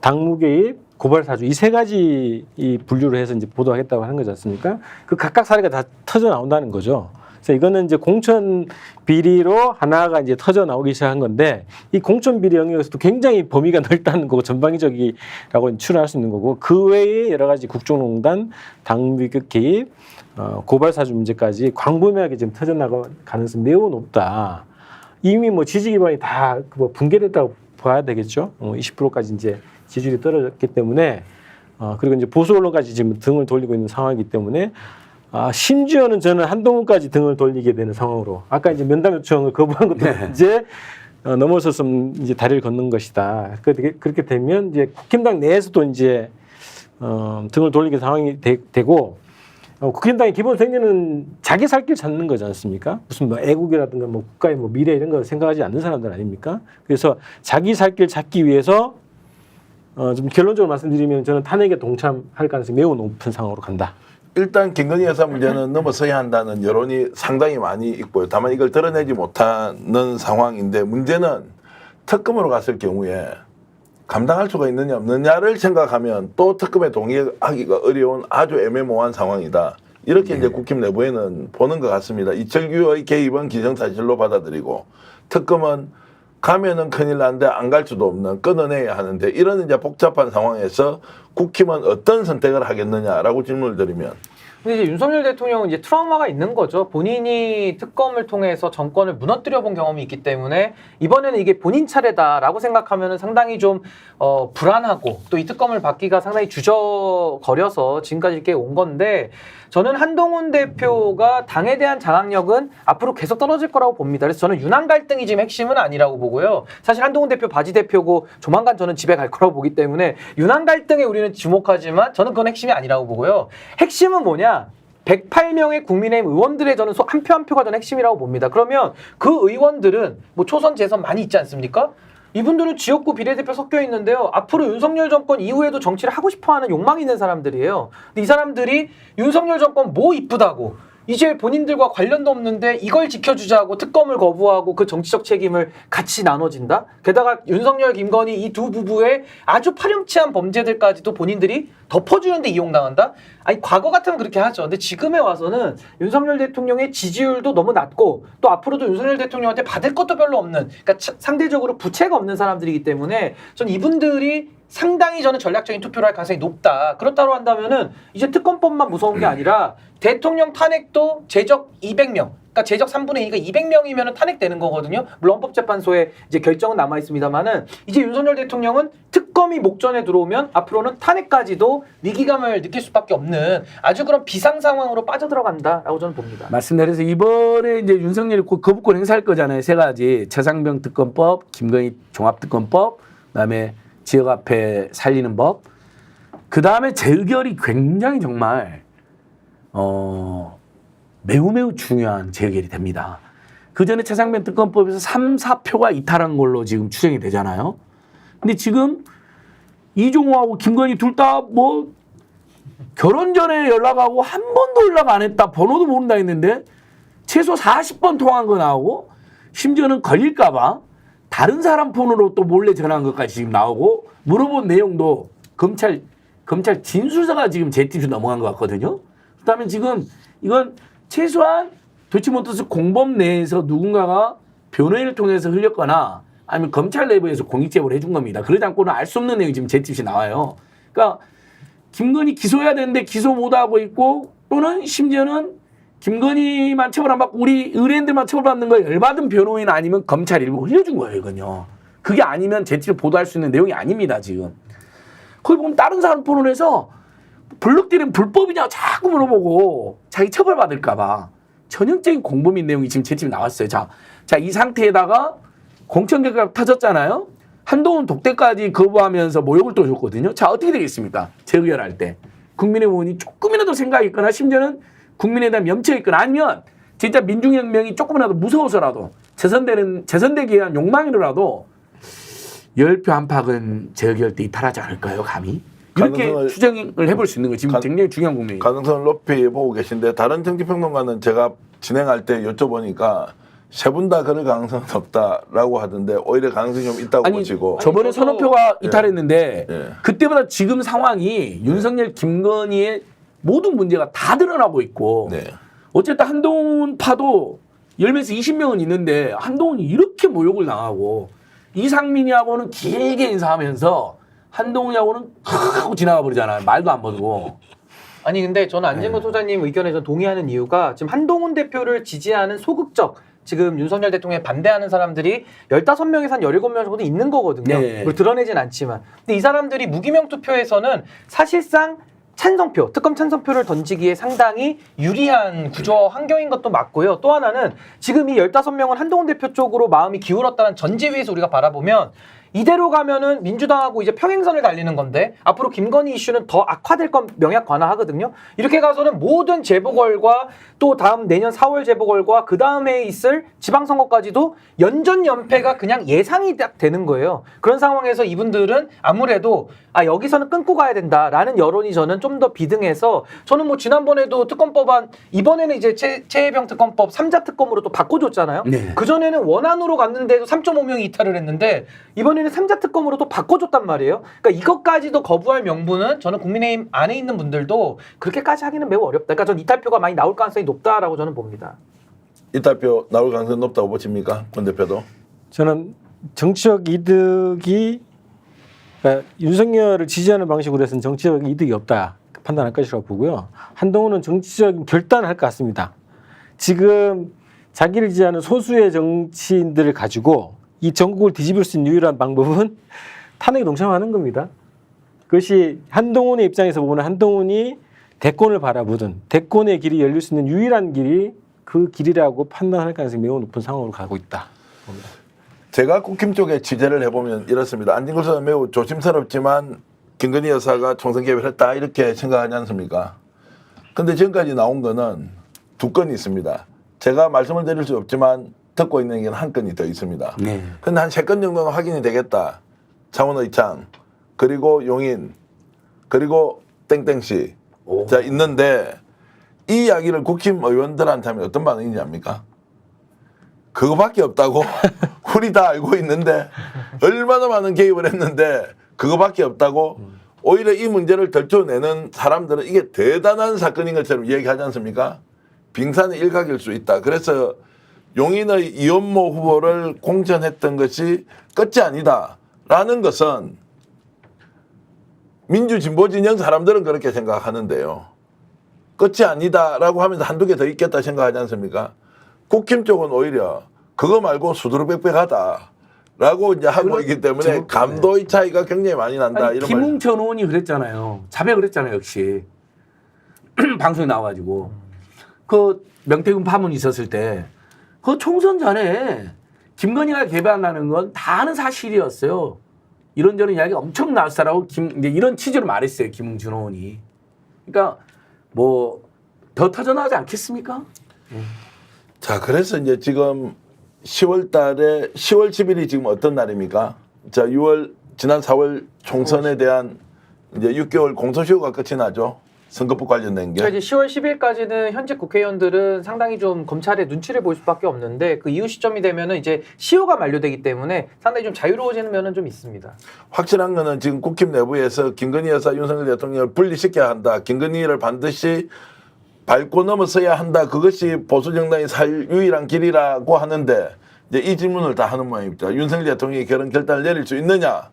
당무 개입, 고발 사주 이 세 가지 이 분류를 해서 이제 보도하겠다고 하는 거지 않습니까? 그 각각 사례가 다 터져 나온다는 거죠. 그래서 이거는 이제 공천 비리로 하나가 이제 터져 나오기 시작한 건데 이 공천 비리 영역에서도 굉장히 범위가 넓다는 거고 전방위적이라고 추론할 수 있는 거고 그 외에 여러 가지 국정농단, 당무 개입, 고발 사주 문제까지 광범위하게 지금 터져 나갈 가능성이 매우 높다. 이미 뭐 지지 기반이 다 뭐 붕괴됐다고 봐야 되겠죠. 20%까지 이제 지지율이 떨어졌기 때문에 그리고 이제 보수 언론까지 지금 등을 돌리고 있는 상황이기 때문에 심지어는 저는 한동훈까지 등을 돌리게 되는 상황으로 아까 이제 면담 요청을 거부한 것도 이제 넘어서서 이제 다리를 걷는 것이다. 그렇게 되면 이제 국힘당 내에서도 이제 등을 돌리게 상황이 되고 국힘당의 기본 생리는 자기 살 길 찾는 거지 않습니까? 무슨 뭐 애국이라든가 뭐 국가의 뭐 미래 이런 거 생각하지 않는 사람들 아닙니까? 그래서 자기 살 길 찾기 위해서 좀 결론적으로 말씀드리면 저는 탄핵에 동참할 가능성이 매우 높은 상황으로 간다. 일단 김건희 여사 문제는 넘어서야 한다는 여론이 상당히 많이 있고요. 다만 이걸 드러내지 못하는 상황인데 문제는 특검으로 갔을 경우에 감당할 수가 있느냐 없느냐를 생각하면 또 특검에 동의하기가 어려운 아주 애매모호한 상황이다. 이렇게 이제 국힘 내부에는 보는 것 같습니다. 이철규의 개입은 기정사실로 받아들이고 특검은 가면은 큰일 나는데 안 갈 수도 없는 끊어내야 하는데 이런 이제 복잡한 상황에서 국힘은 어떤 선택을 하겠느냐라고 질문을 드리면 근데 이제 윤석열 대통령은 이제 트라우마가 있는 거죠. 본인이 특검을 통해서 정권을 무너뜨려 본 경험이 있기 때문에 이번에는 이게 본인 차례다라고 생각하면은 상당히 좀 불안하고 또 이 특검을 받기가 상당히 주저거려서 지금까지 이렇게 온 건데 저는 한동훈 대표가 당에 대한 장악력은 앞으로 계속 떨어질 거라고 봅니다. 그래서 저는 윤한 갈등이 지금 핵심은 아니라고 보고요. 사실 한동훈 대표 바지 대표고 조만간 저는 집에 갈 거라고 보기 때문에 윤한 갈등에 우리는 주목하지만 저는 그건 핵심이 아니라고 보고요. 핵심은 뭐냐? 108명의 국민의힘 의원들의 저는 한 표 한 표가 저는 핵심이라고 봅니다. 그러면 그 의원들은 뭐 초선 재선 많이 있지 않습니까? 이분들은 지역구 비례대표 섞여 있는데요. 앞으로 윤석열 정권 이후에도 정치를 하고 싶어하는 욕망이 있는 사람들이에요. 근데 이 사람들이 윤석열 정권 뭐 이쁘다고 이제 본인들과 관련도 없는데 이걸 지켜주자고 특검을 거부하고 그 정치적 책임을 같이 나눠진다? 게다가 윤석열, 김건희 이 두 부부의 아주 파렴치한 범죄들까지도 본인들이 덮어주는데 이용당한다? 아니 과거 같으면 그렇게 하죠. 근데 지금에 와서는 윤석열 대통령의 지지율도 너무 낮고 또 앞으로도 윤석열 대통령한테 받을 것도 별로 없는 그러니까 상대적으로 부채가 없는 사람들이기 때문에 전 이분들이 상당히 저는 전략적인 투표를 할 가능성이 높다. 그렇다고 한다면은 이제 특검법만 무서운 게 아니라 대통령 탄핵도 제적 200명. 그러니까 제적 3분의 2가 200명이면 탄핵되는 거거든요. 물론 헌법재판소에 이제 결정은 남아 있습니다만은 이제 윤석열 대통령은 특검이 목전에 들어오면 앞으로는 탄핵까지도 위기감을 느낄 수밖에 없는 아주 그런 비상 상황으로 빠져들어간다라고 저는 봅니다. 맞습니다. 그래서 이번에 이제 윤석열이 곧 거부권 행사할 거잖아요. 세 가지. 최상병 특검법, 김건희 종합특검법, 그다음에 지역 앞에 살리는 법. 그다음에 재의결이 굉장히 정말 매우 중요한 재의결이 됩니다. 그 전에 최상병 특검법에서 3, 4표가 이탈한 걸로 지금 추정이 되잖아요. 근데 지금 이종호하고 김건희 둘 다 뭐 결혼 전에 연락하고 한 번도 연락 안 했다. 번호도 모른다 했는데 최소 40번 통화한 거 나오고 심지어는 걸릴까 봐 다른 사람 폰으로 또 몰래 전화한 것까지 지금 나오고 물어본 내용도 검찰 진술서가 지금 제티뷰 넘어간 것 같거든요. 그렇다면 지금 이건 최소한 도이치모터스 공범 내에서 누군가가 변호인을 통해서 흘렸거나 아니면 검찰 내부에서 공익제보를 해준 겁니다. 그러지 않고는 알 수 없는 내용이 지금 제티뷰에 나와요. 그러니까 김건희 기소해야 되는데 기소 못하고 있고 또는 심지어는 김건희만 처벌 안 받고 우리 의뢰인들만 처벌받는 거에 열받은 변호인 아니면 검찰 일부 흘려준 거예요, 이건요. 그게 아니면 제티뷰 보도할 수 있는 내용이 아닙니다, 지금. 거기 보면 다른 사람 폰을 해서 블록들은 불법이냐고 자꾸 물어보고 자기 처벌받을까 봐 전형적인 공범인 내용이 지금 제티뷰에 나왔어요. 자, 이 상태에다가 공천개가 터졌잖아요. 한동훈 독대까지 거부하면서 모욕을 또 줬거든요. 자, 어떻게 되겠습니까? 재의결할 때. 국민의힘 의원이 조금이라도 생각이 있거나 심지어는 국민에 대한 염치가 있거나 아니면 진짜 민중혁명이 조금이라도 무서워서라도 재선되기 위한 욕망이라도 10표 안팎은 재의결 때 이탈하지 않을까요, 감히? 이렇게 추정을 해볼 수 있는 거예요. 지금 굉장히 중요한 국면이에요. 가능성을 높이 보고 계신데 다른 정치평론가는 제가 진행할 때 여쭤보니까 세 분 다 그럴 가능성은 없다라고 하던데 오히려 가능성이 좀 있다고 보시고. 저번에 선호표가 이탈했는데 예. 그때보다 지금 상황이 윤석열, 김건희의 모든 문제가 다 드러나고 있고 네. 어쨌든 한동훈 파도 10명에서 20명은 있는데 한동훈이 이렇게 모욕을 당하고 이상민이하고는 길게 인사하면서 한동훈이하고는 하고 지나가 버리잖아요. 말도 안 버리고. 아니 근데 저는 안진건 소장님 의견에 좀 동의하는 이유가 지금 한동훈 대표를 지지하는 소극적 지금 윤석열 대통령에 반대하는 사람들이 15명에서 한 17명 정도 있는 거거든요. 네. 그걸 드러내진 않지만. 근데 이 사람들이 무기명 투표에서는 사실상 찬성표, 특검 찬성표를 던지기에 상당히 유리한 구조 환경인 것도 맞고요. 또 하나는 지금 이 15명은 한동훈 대표 쪽으로 마음이 기울었다는 전제 위에서 우리가 바라보면 이대로 가면은 민주당하고 이제 평행선을 달리는 건데 앞으로 김건희 이슈는 더 악화될 건 명약 관화하거든요. 이렇게 가서는 모든 재보궐과 또 다음 내년 4월 재보궐과 그 다음에 있을 지방선거까지도 연전연패가 그냥 예상이 딱 되는 거예요. 그런 상황에서 이분들은 아무래도 여기서는 끊고 가야 된다라는 여론이 저는 좀 더 비등해서 저는 뭐 지난번에도 특검법안 이번에는 이제 최혜병 특검법 3자 특검으로 또 바꿔줬잖아요. 네. 그전에는 원안으로 갔는데도 3.5명이 이탈을 했는데 이번에는 3자 특검으로 또 바꿔줬단 말이에요. 그러니까 이것까지도 거부할 명분은 저는 국민의힘 안에 있는 분들도 그렇게까지 하기는 매우 어렵다. 그러니까 전 이탈표가 많이 나올 가능성이 높다라고 저는 봅니다. 이탈표 나올 가능성이 높다고 보십니까? 권 대표도. 저는 정치적 이득이 그러니까 윤석열을 지지하는 방식으로 해서는 정치적 이득이 없다 판단할 것이라고 보고요. 한동훈은 정치적인 결단을 할 것 같습니다. 지금 자기를 지지하는 소수의 정치인들을 가지고 이 전국을 뒤집을 수 있는 유일한 방법은 탄핵에 동참하는 겁니다. 그것이 한동훈의 입장에서 보면 한동훈이 대권을 바라보든 대권의 길이 열릴 수 있는 유일한 길이 그 길이라고 판단할 가능성이 매우 높은 상황으로 가고 있다 봅니다. 제가 국힘 쪽에 취재를 해보면 이렇습니다. 안진걸 수사는 매우 조심스럽지만 김건희 여사가 총선 개입을 했다 이렇게 생각하지 않습니까? 근데 지금까지 나온 거는 2건이 있습니다. 제가 말씀을 드릴 수 없지만 듣고 있는 게 한 건이 더 있습니다. 네. 근데 한 3건 정도는 확인이 되겠다. 창원의창, 그리고 용인, 그리고 땡땡씨. 자, 있는데 이 이야기를 국힘 의원들한테 하면 어떤 반응인지 압니까? 그거밖에 없다고? 우리 다 알고 있는데 얼마나 많은 개입을 했는데 그거밖에 없다고? 오히려 이 문제를 덜쳐내는 사람들은 이게 대단한 사건인 것처럼 얘기하지 않습니까? 빙산의 일각일 수 있다. 그래서 용인의 이원모 후보를 공천했던 것이 끝이 아니다라는 것은 민주진보 진영 사람들은 그렇게 생각하는데요. 끝이 아니다라고 하면서 한두 개 더 있겠다 생각하지 않습니까? 국힘 쪽은 오히려 그거 말고 수두룩백백하다라고 이제 하고 있기 때문에 감도의 차이가 굉장히 많이 난다. 아니, 이런 김웅천 의원이 그랬잖아요. 자백을 했잖아요, 역시. 방송에 나와가지고. 그 명태균 파문 있었을 때 그 총선 전에 김건희가 개발한다는 건 다 아는 사실이었어요. 이런저런 이야기가 엄청 나왔다라고 이제 이런 취지로 말했어요, 김웅준 의원이. 그러니까 뭐 더 터져나오지 않겠습니까? 자, 그래서 이제 지금 10월 달에 10월 10일이 지금 어떤 날입니까? 자, 지난 4월 총선에 대한 이제 6개월 공소시효가 끝이 나죠. 선거법 관련된 게. 그러니까 이제 10월 10일까지는 현직 국회의원들은 상당히 좀 검찰의 눈치를 볼 수밖에 없는데 그 이후 시점이 되면은 이제 시효가 만료되기 때문에 상당히 좀 자유로워지는 면은 좀 있습니다. 확실한 거는 지금 국힘 내부에서 김건희 여사 윤석열 대통령을 분리시켜야 한다. 김건희를 반드시 밟고 넘어서야 한다. 그것이 보수 정당이 살 유일한 길이라고 하는데 이제 이 질문을 다 하는 모양입니다. 윤석열 대통령이 그런 결단을 내릴 수 있느냐?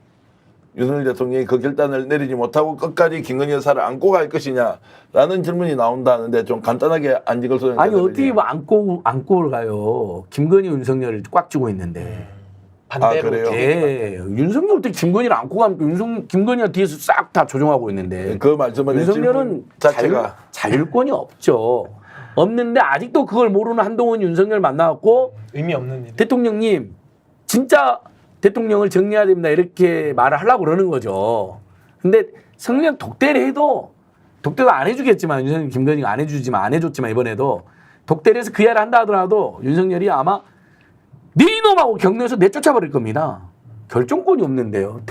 윤석열 대통령이 그 결단을 내리지 못하고 끝까지 김건희 여사를 안고 갈 것이냐라는 질문이 나온다는데 좀 간단하게 안진걸 소장님. 아니 어떻게 뭐 안고 가요? 김건희 윤석열을 꽉 쥐고 있는데. 반대로. 아, 그래요? 예, 윤석열 때 김건희를 안고 가면 김건희가 뒤에서 싹 다 조종하고 있는데. 그 말씀은 윤석열은 자체가 자율권이 없죠. 없는데 아직도 그걸 모르는 한동훈 윤석열 만나갖고 의미 없는 일. 대통령님 진짜 대통령을 정리해야 됩니다 이렇게 말을 하려고 그러는 거죠. 근데 성명 독대를 해도 독대도 안 해주겠지만 윤석열 김건희가 안 해줬지만 이번에도 독대를 해서 그 이야기를 한다 하더라도 윤석열이 아마 네 이놈하고 격려해서 내쫓아버릴 겁니다. 결정권이 없는데요.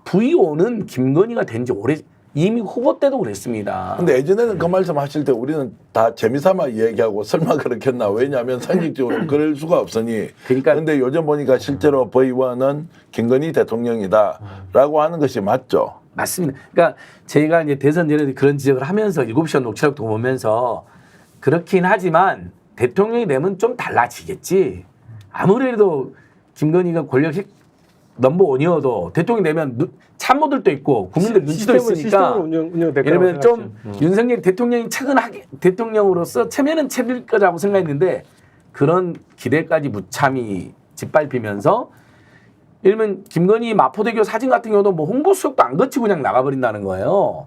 VO는 김건희가 된 지 오래 이미 후보 때도 그랬습니다. 근데 예전에는 그 말씀 하실 때 우리는 다 재미삼아 얘기하고 설마 그렇겠나. 왜냐하면 상식적으로 그럴 수가 없으니. 그러니까 근데 요즘 보니까 실제로 V1은 김건희 대통령이다라고 하는 것이 맞죠. 맞습니다. 그러니까 저희가 이제 대선 전에 그런 지적을 하면서 7시간 녹취록도 보면서 그렇긴 하지만 대통령이 되면 좀 달라지겠지. 아무래도 김건희가 권력 넘버 원이어도 대통령이 되면 참모들도 있고 국민들 눈치도 있으니까 이러면 좀 윤석열 대통령이 대통령으로서 체면은 체릴 거라고 생각했는데 그런 기대까지 무참히 짓밟히면서 이러면 김건희 마포대교 사진 같은 경우도 뭐 홍보 수업도 안 거치고 그냥 나가버린다는 거예요.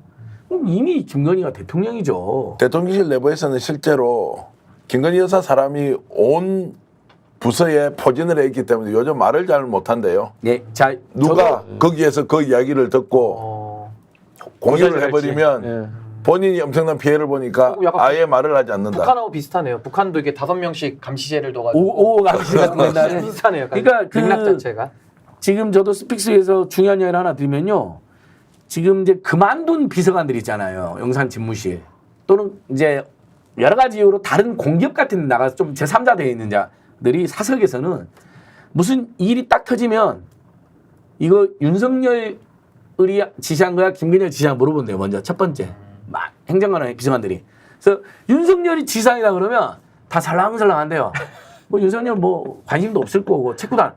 그럼 이미 김건희가 대통령이죠. 대통령실 내부에서는 실제로 김건희 여사 사람이 온 부서에 포진을 했기 때문에 요즘 말을 잘 못한대요. 네, 자 누가 거기에서 그 이야기를 듣고 공유를 해버리면 예. 본인이 엄청난 피해를 보니까 약간 아예 말을 하지 않는다. 북한하고 비슷하네요. 북한도 이게 5명씩 감시제를 둬가지고 오 감시 같은 거 옛날에. 비슷하네요. 그러니까 그 맥락 자체가. 지금 저도 스픽스에서 중요한 이야기를 하나 드리면요. 지금 이제 그만둔 비서관들 있잖아요. 용산 집무실 또는 이제 여러 가지 이유로 다른 공기업 같은 데 나가서 좀 제3자 되어 있는 자들이 사석에서는 무슨 일이 딱 터지면 이거 윤석열이 지시한 거야 김근혜가 지시한 거야 물어본대요. 먼저 첫 번째 막 행정관의 비서관들이. 그래서 윤석열이 지시한이다 그러면 다 살랑살랑한대요. 뭐 윤석열 뭐 관심도 없을 거고 체크도 안.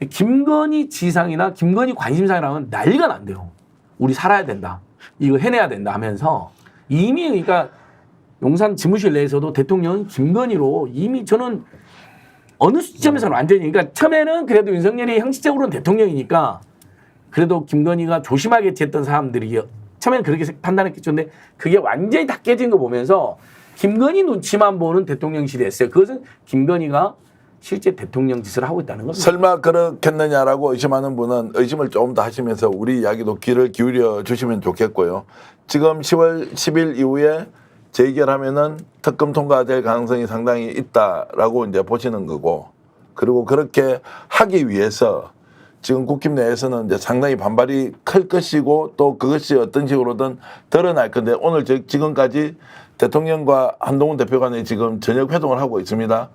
김건희 지상이나 김건희 관심사라면 난리가 난대요. 우리 살아야 된다. 이거 해내야 된다 하면서 이미 그러니까 용산 집무실 내에서도 대통령은 김건희로 이미 저는 어느 시점에서는 완전히 그러니까 처음에는 그래도 윤석열이 형식적으로는 대통령이니까 그래도 김건희가 조심하게 했던 사람들이 처음에는 그렇게 판단했겠죠. 근데 그게 완전히 다 깨진 거 보면서 김건희 눈치만 보는 대통령 시대였어요. 그것은 김건희가 실제 대통령 짓을 하고 있다는 겁니다. 설마 그렇겠느냐라고 의심하는 분은 의심을 조금 더 하시면서 우리 이야기도 귀를 기울여 주시면 좋겠고요. 지금 10월 10일 이후에 재의결하면은 특검 통과될 가능성이 상당히 있다라고 이제 보시는 거고, 그리고 그렇게 하기 위해서 지금 국힘 내에서는 이제 상당히 반발이 클 것이고 또 그것이 어떤 식으로든 드러날 건데 오늘 지금까지 대통령과 한동훈 대표 간에 지금 저녁 회동을 하고 있습니다.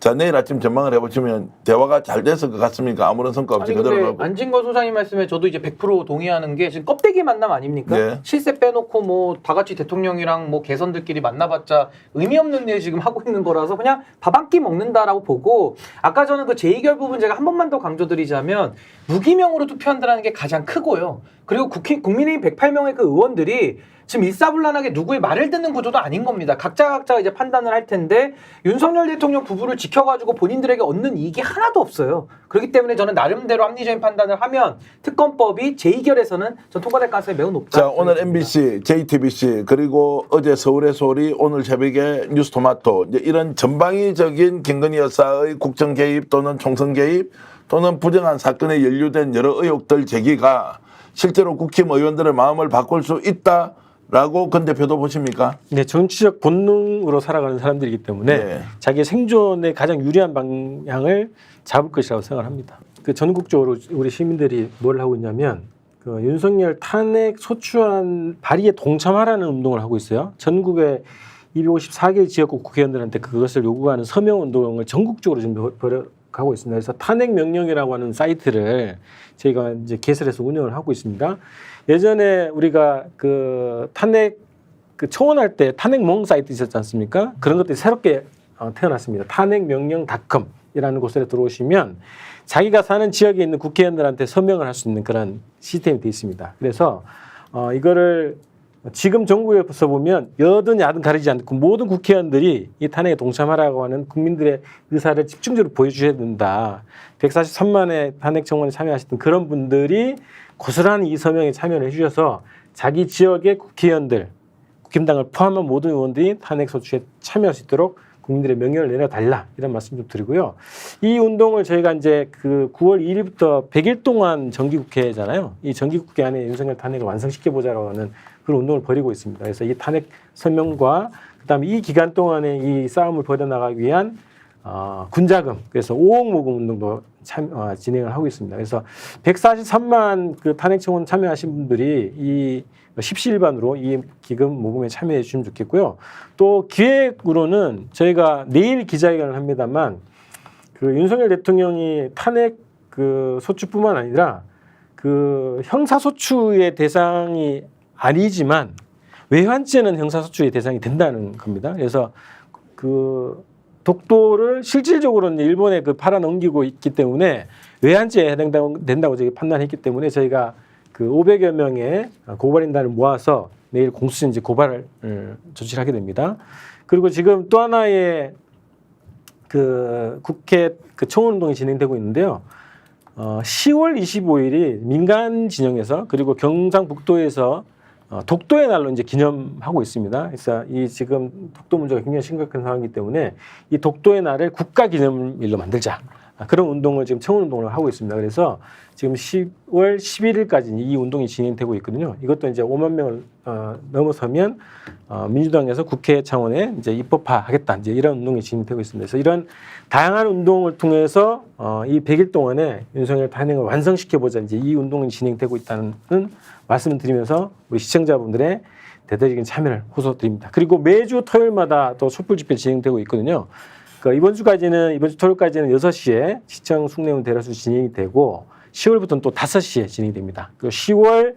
자, 내일 아침 전망을 해보시면 대화가 잘 됐을 것 같습니까? 아무런 성과 없이 아니 그대로 근데 가고. 안진걸 소장님 말씀에 저도 이제 100% 동의하는 게 지금 껍데기 만남 아닙니까? 네. 실세 빼놓고 뭐 다 같이 대통령이랑 뭐 개선들끼리 만나봤자 의미 없는 일 지금 하고 있는 거라서 그냥 밥 한 끼 먹는다라고 보고, 아까 저는 그 재의결 부분 제가 한 번만 더 강조드리자면 무기명으로 투표한다는 게 가장 크고요. 그리고 국민의힘 108명의 그 의원들이 지금 일사불란하게 누구의 말을 듣는 구조도 아닌 겁니다. 각자가 이제 판단을 할 텐데 윤석열 대통령 부부를 지켜가지고 본인들에게 얻는 이익이 하나도 없어요. 그렇기 때문에 저는 나름대로 합리적인 판단을 하면 특검법이 제2결에서는 전 통과될 가능성이 매우 높다. 자, 오늘 MBC, JTBC 그리고 어제 서울의 소리, 오늘 새벽에 뉴스토마토 이제 이런 전방위적인 김건희 여사의 국정 개입 또는 총선 개입 또는 부정한 사건에 연루된 여러 의혹들 제기가 실제로 국힘 의원들의 마음을 바꿀 수 있다. 라고 권 대표도 보십니까? 네, 정치적 본능으로 살아가는 사람들이기 때문에 네. 자기 생존에 가장 유리한 방향을 잡을 것이라고 생각합니다. 그 전국적으로 우리 시민들이 뭘 하고 있냐면 그 윤석열 탄핵 소추안 발의에 동참하라는 운동을 하고 있어요. 전국의 254개 지역구 국회의원들한테 그것을 요구하는 서명 운동을 전국적으로 지금 벌여가고 있습니다. 그래서 탄핵 명령이라고 하는 사이트를 저희가 이제 개설해서 운영을 하고 있습니다. 예전에 우리가 그 탄핵 그 청원할 때 탄핵몽 사이트 있었지 않습니까? 그런 것들이 새롭게 태어났습니다. 탄핵명령.com이라는 곳에 들어오시면 자기가 사는 지역에 있는 국회의원들한테 서명을 할 수 있는 그런 시스템이 되어 있습니다. 그래서 이거를 지금 정부에서 보면 여든 야든 가리지 않고 모든 국회의원들이 이 탄핵에 동참하라고 하는 국민들의 의사를 집중적으로 보여주셔야 된다. 143만의 탄핵 청원에 참여하셨던 그런 분들이 고스란히 이 서명에 참여를 해주셔서 자기 지역의 국회의원들, 국힘당을 포함한 모든 의원들이 탄핵 소추에 참여할 수 있도록 국민들의 명령을 내려달라, 이런 말씀 좀 드리고요. 이 운동을 저희가 이제 그 9월 2일부터 100일 동안 정기국회잖아요. 이 정기국회 안에 윤석열 탄핵을 완성시켜보자라고 하는 그런 운동을 벌이고 있습니다. 그래서 이 탄핵 서명과 그다음에 이 기간 동안에 이 싸움을 벌여나가기 위한 군자금, 그래서 5억 모금 운동도 진행을 하고 있습니다. 그래서 143만 그 탄핵 청원 참여하신 분들이 이 십시일반으로 이 기금 모금에 참여해 주시면 좋겠고요. 또 기획으로는 저희가 내일 기자회견을 합니다만 그 윤석열 대통령이 탄핵 그 소추뿐만 아니라 그 형사소추의 대상이 아니지만 외환죄는 형사소추의 대상이 된다는 겁니다. 그래서 그 독도를 실질적으로는 일본에 그 팔아 넘기고 있기 때문에 외환죄에 해당된다고 저희 판단했기 때문에 저희가 그 500여 명의 고발인단을 모아서 내일 공수처에 고발을 조치를 하게 됩니다. 그리고 지금 또 하나의 그 국회 그 청원운동이 진행되고 있는데요. 10월 25일이 민간 진영에서 그리고 경상북도에서 독도의 날로 이제 기념하고 있습니다. 그래서 이 지금 독도 문제가 굉장히 심각한 상황이기 때문에 이 독도의 날을 국가 기념일로 만들자. 그런 운동을 지금 청원 운동을 하고 있습니다. 그래서 지금 10월 11일까지 이 운동이 진행되고 있거든요. 이것도 이제 5만 명을 넘어서면 민주당에서 국회 차원에 이제 입법화하겠다. 이제 이런 운동이 진행되고 있습니다. 그래서 이런 다양한 운동을 통해서 이 100일 동안에 윤석열 탄핵을 완성시켜보자. 이제 이 운동이 진행되고 있다는 말씀을 드리면서 우리 시청자분들의 대대적인 참여를 호소드립니다. 그리고 매주 토요일마다 또 촛불 집회 진행되고 있거든요. 이번 주 토요일까지는 6시에 시청 숭례문 대라수 진행이 되고 10월부터는 또 5시에 진행이 됩니다. 그리고 10월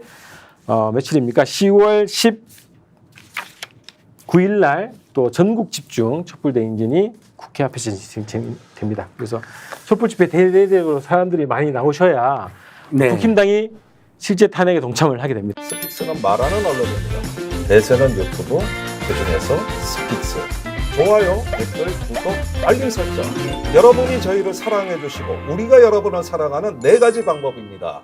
며칠입니까? 10월 19일 날 또 전국 집중 촛불 대행진이 국회 앞에서 진행됩니다. 그래서 촛불 집회 대대적으로 사람들이 많이 나오셔야 네. 국힘당이 실제 탄핵에 동참을 하게 됩니다. 스픽스는 말하는 언론입니다. 대세는 유튜브, 그중에서 스픽스. 좋아요, 댓글, 구독, 알림 설정. 여러분이 저희를 사랑해 주시고 우리가 여러분을 사랑하는 4가지 방법입니다.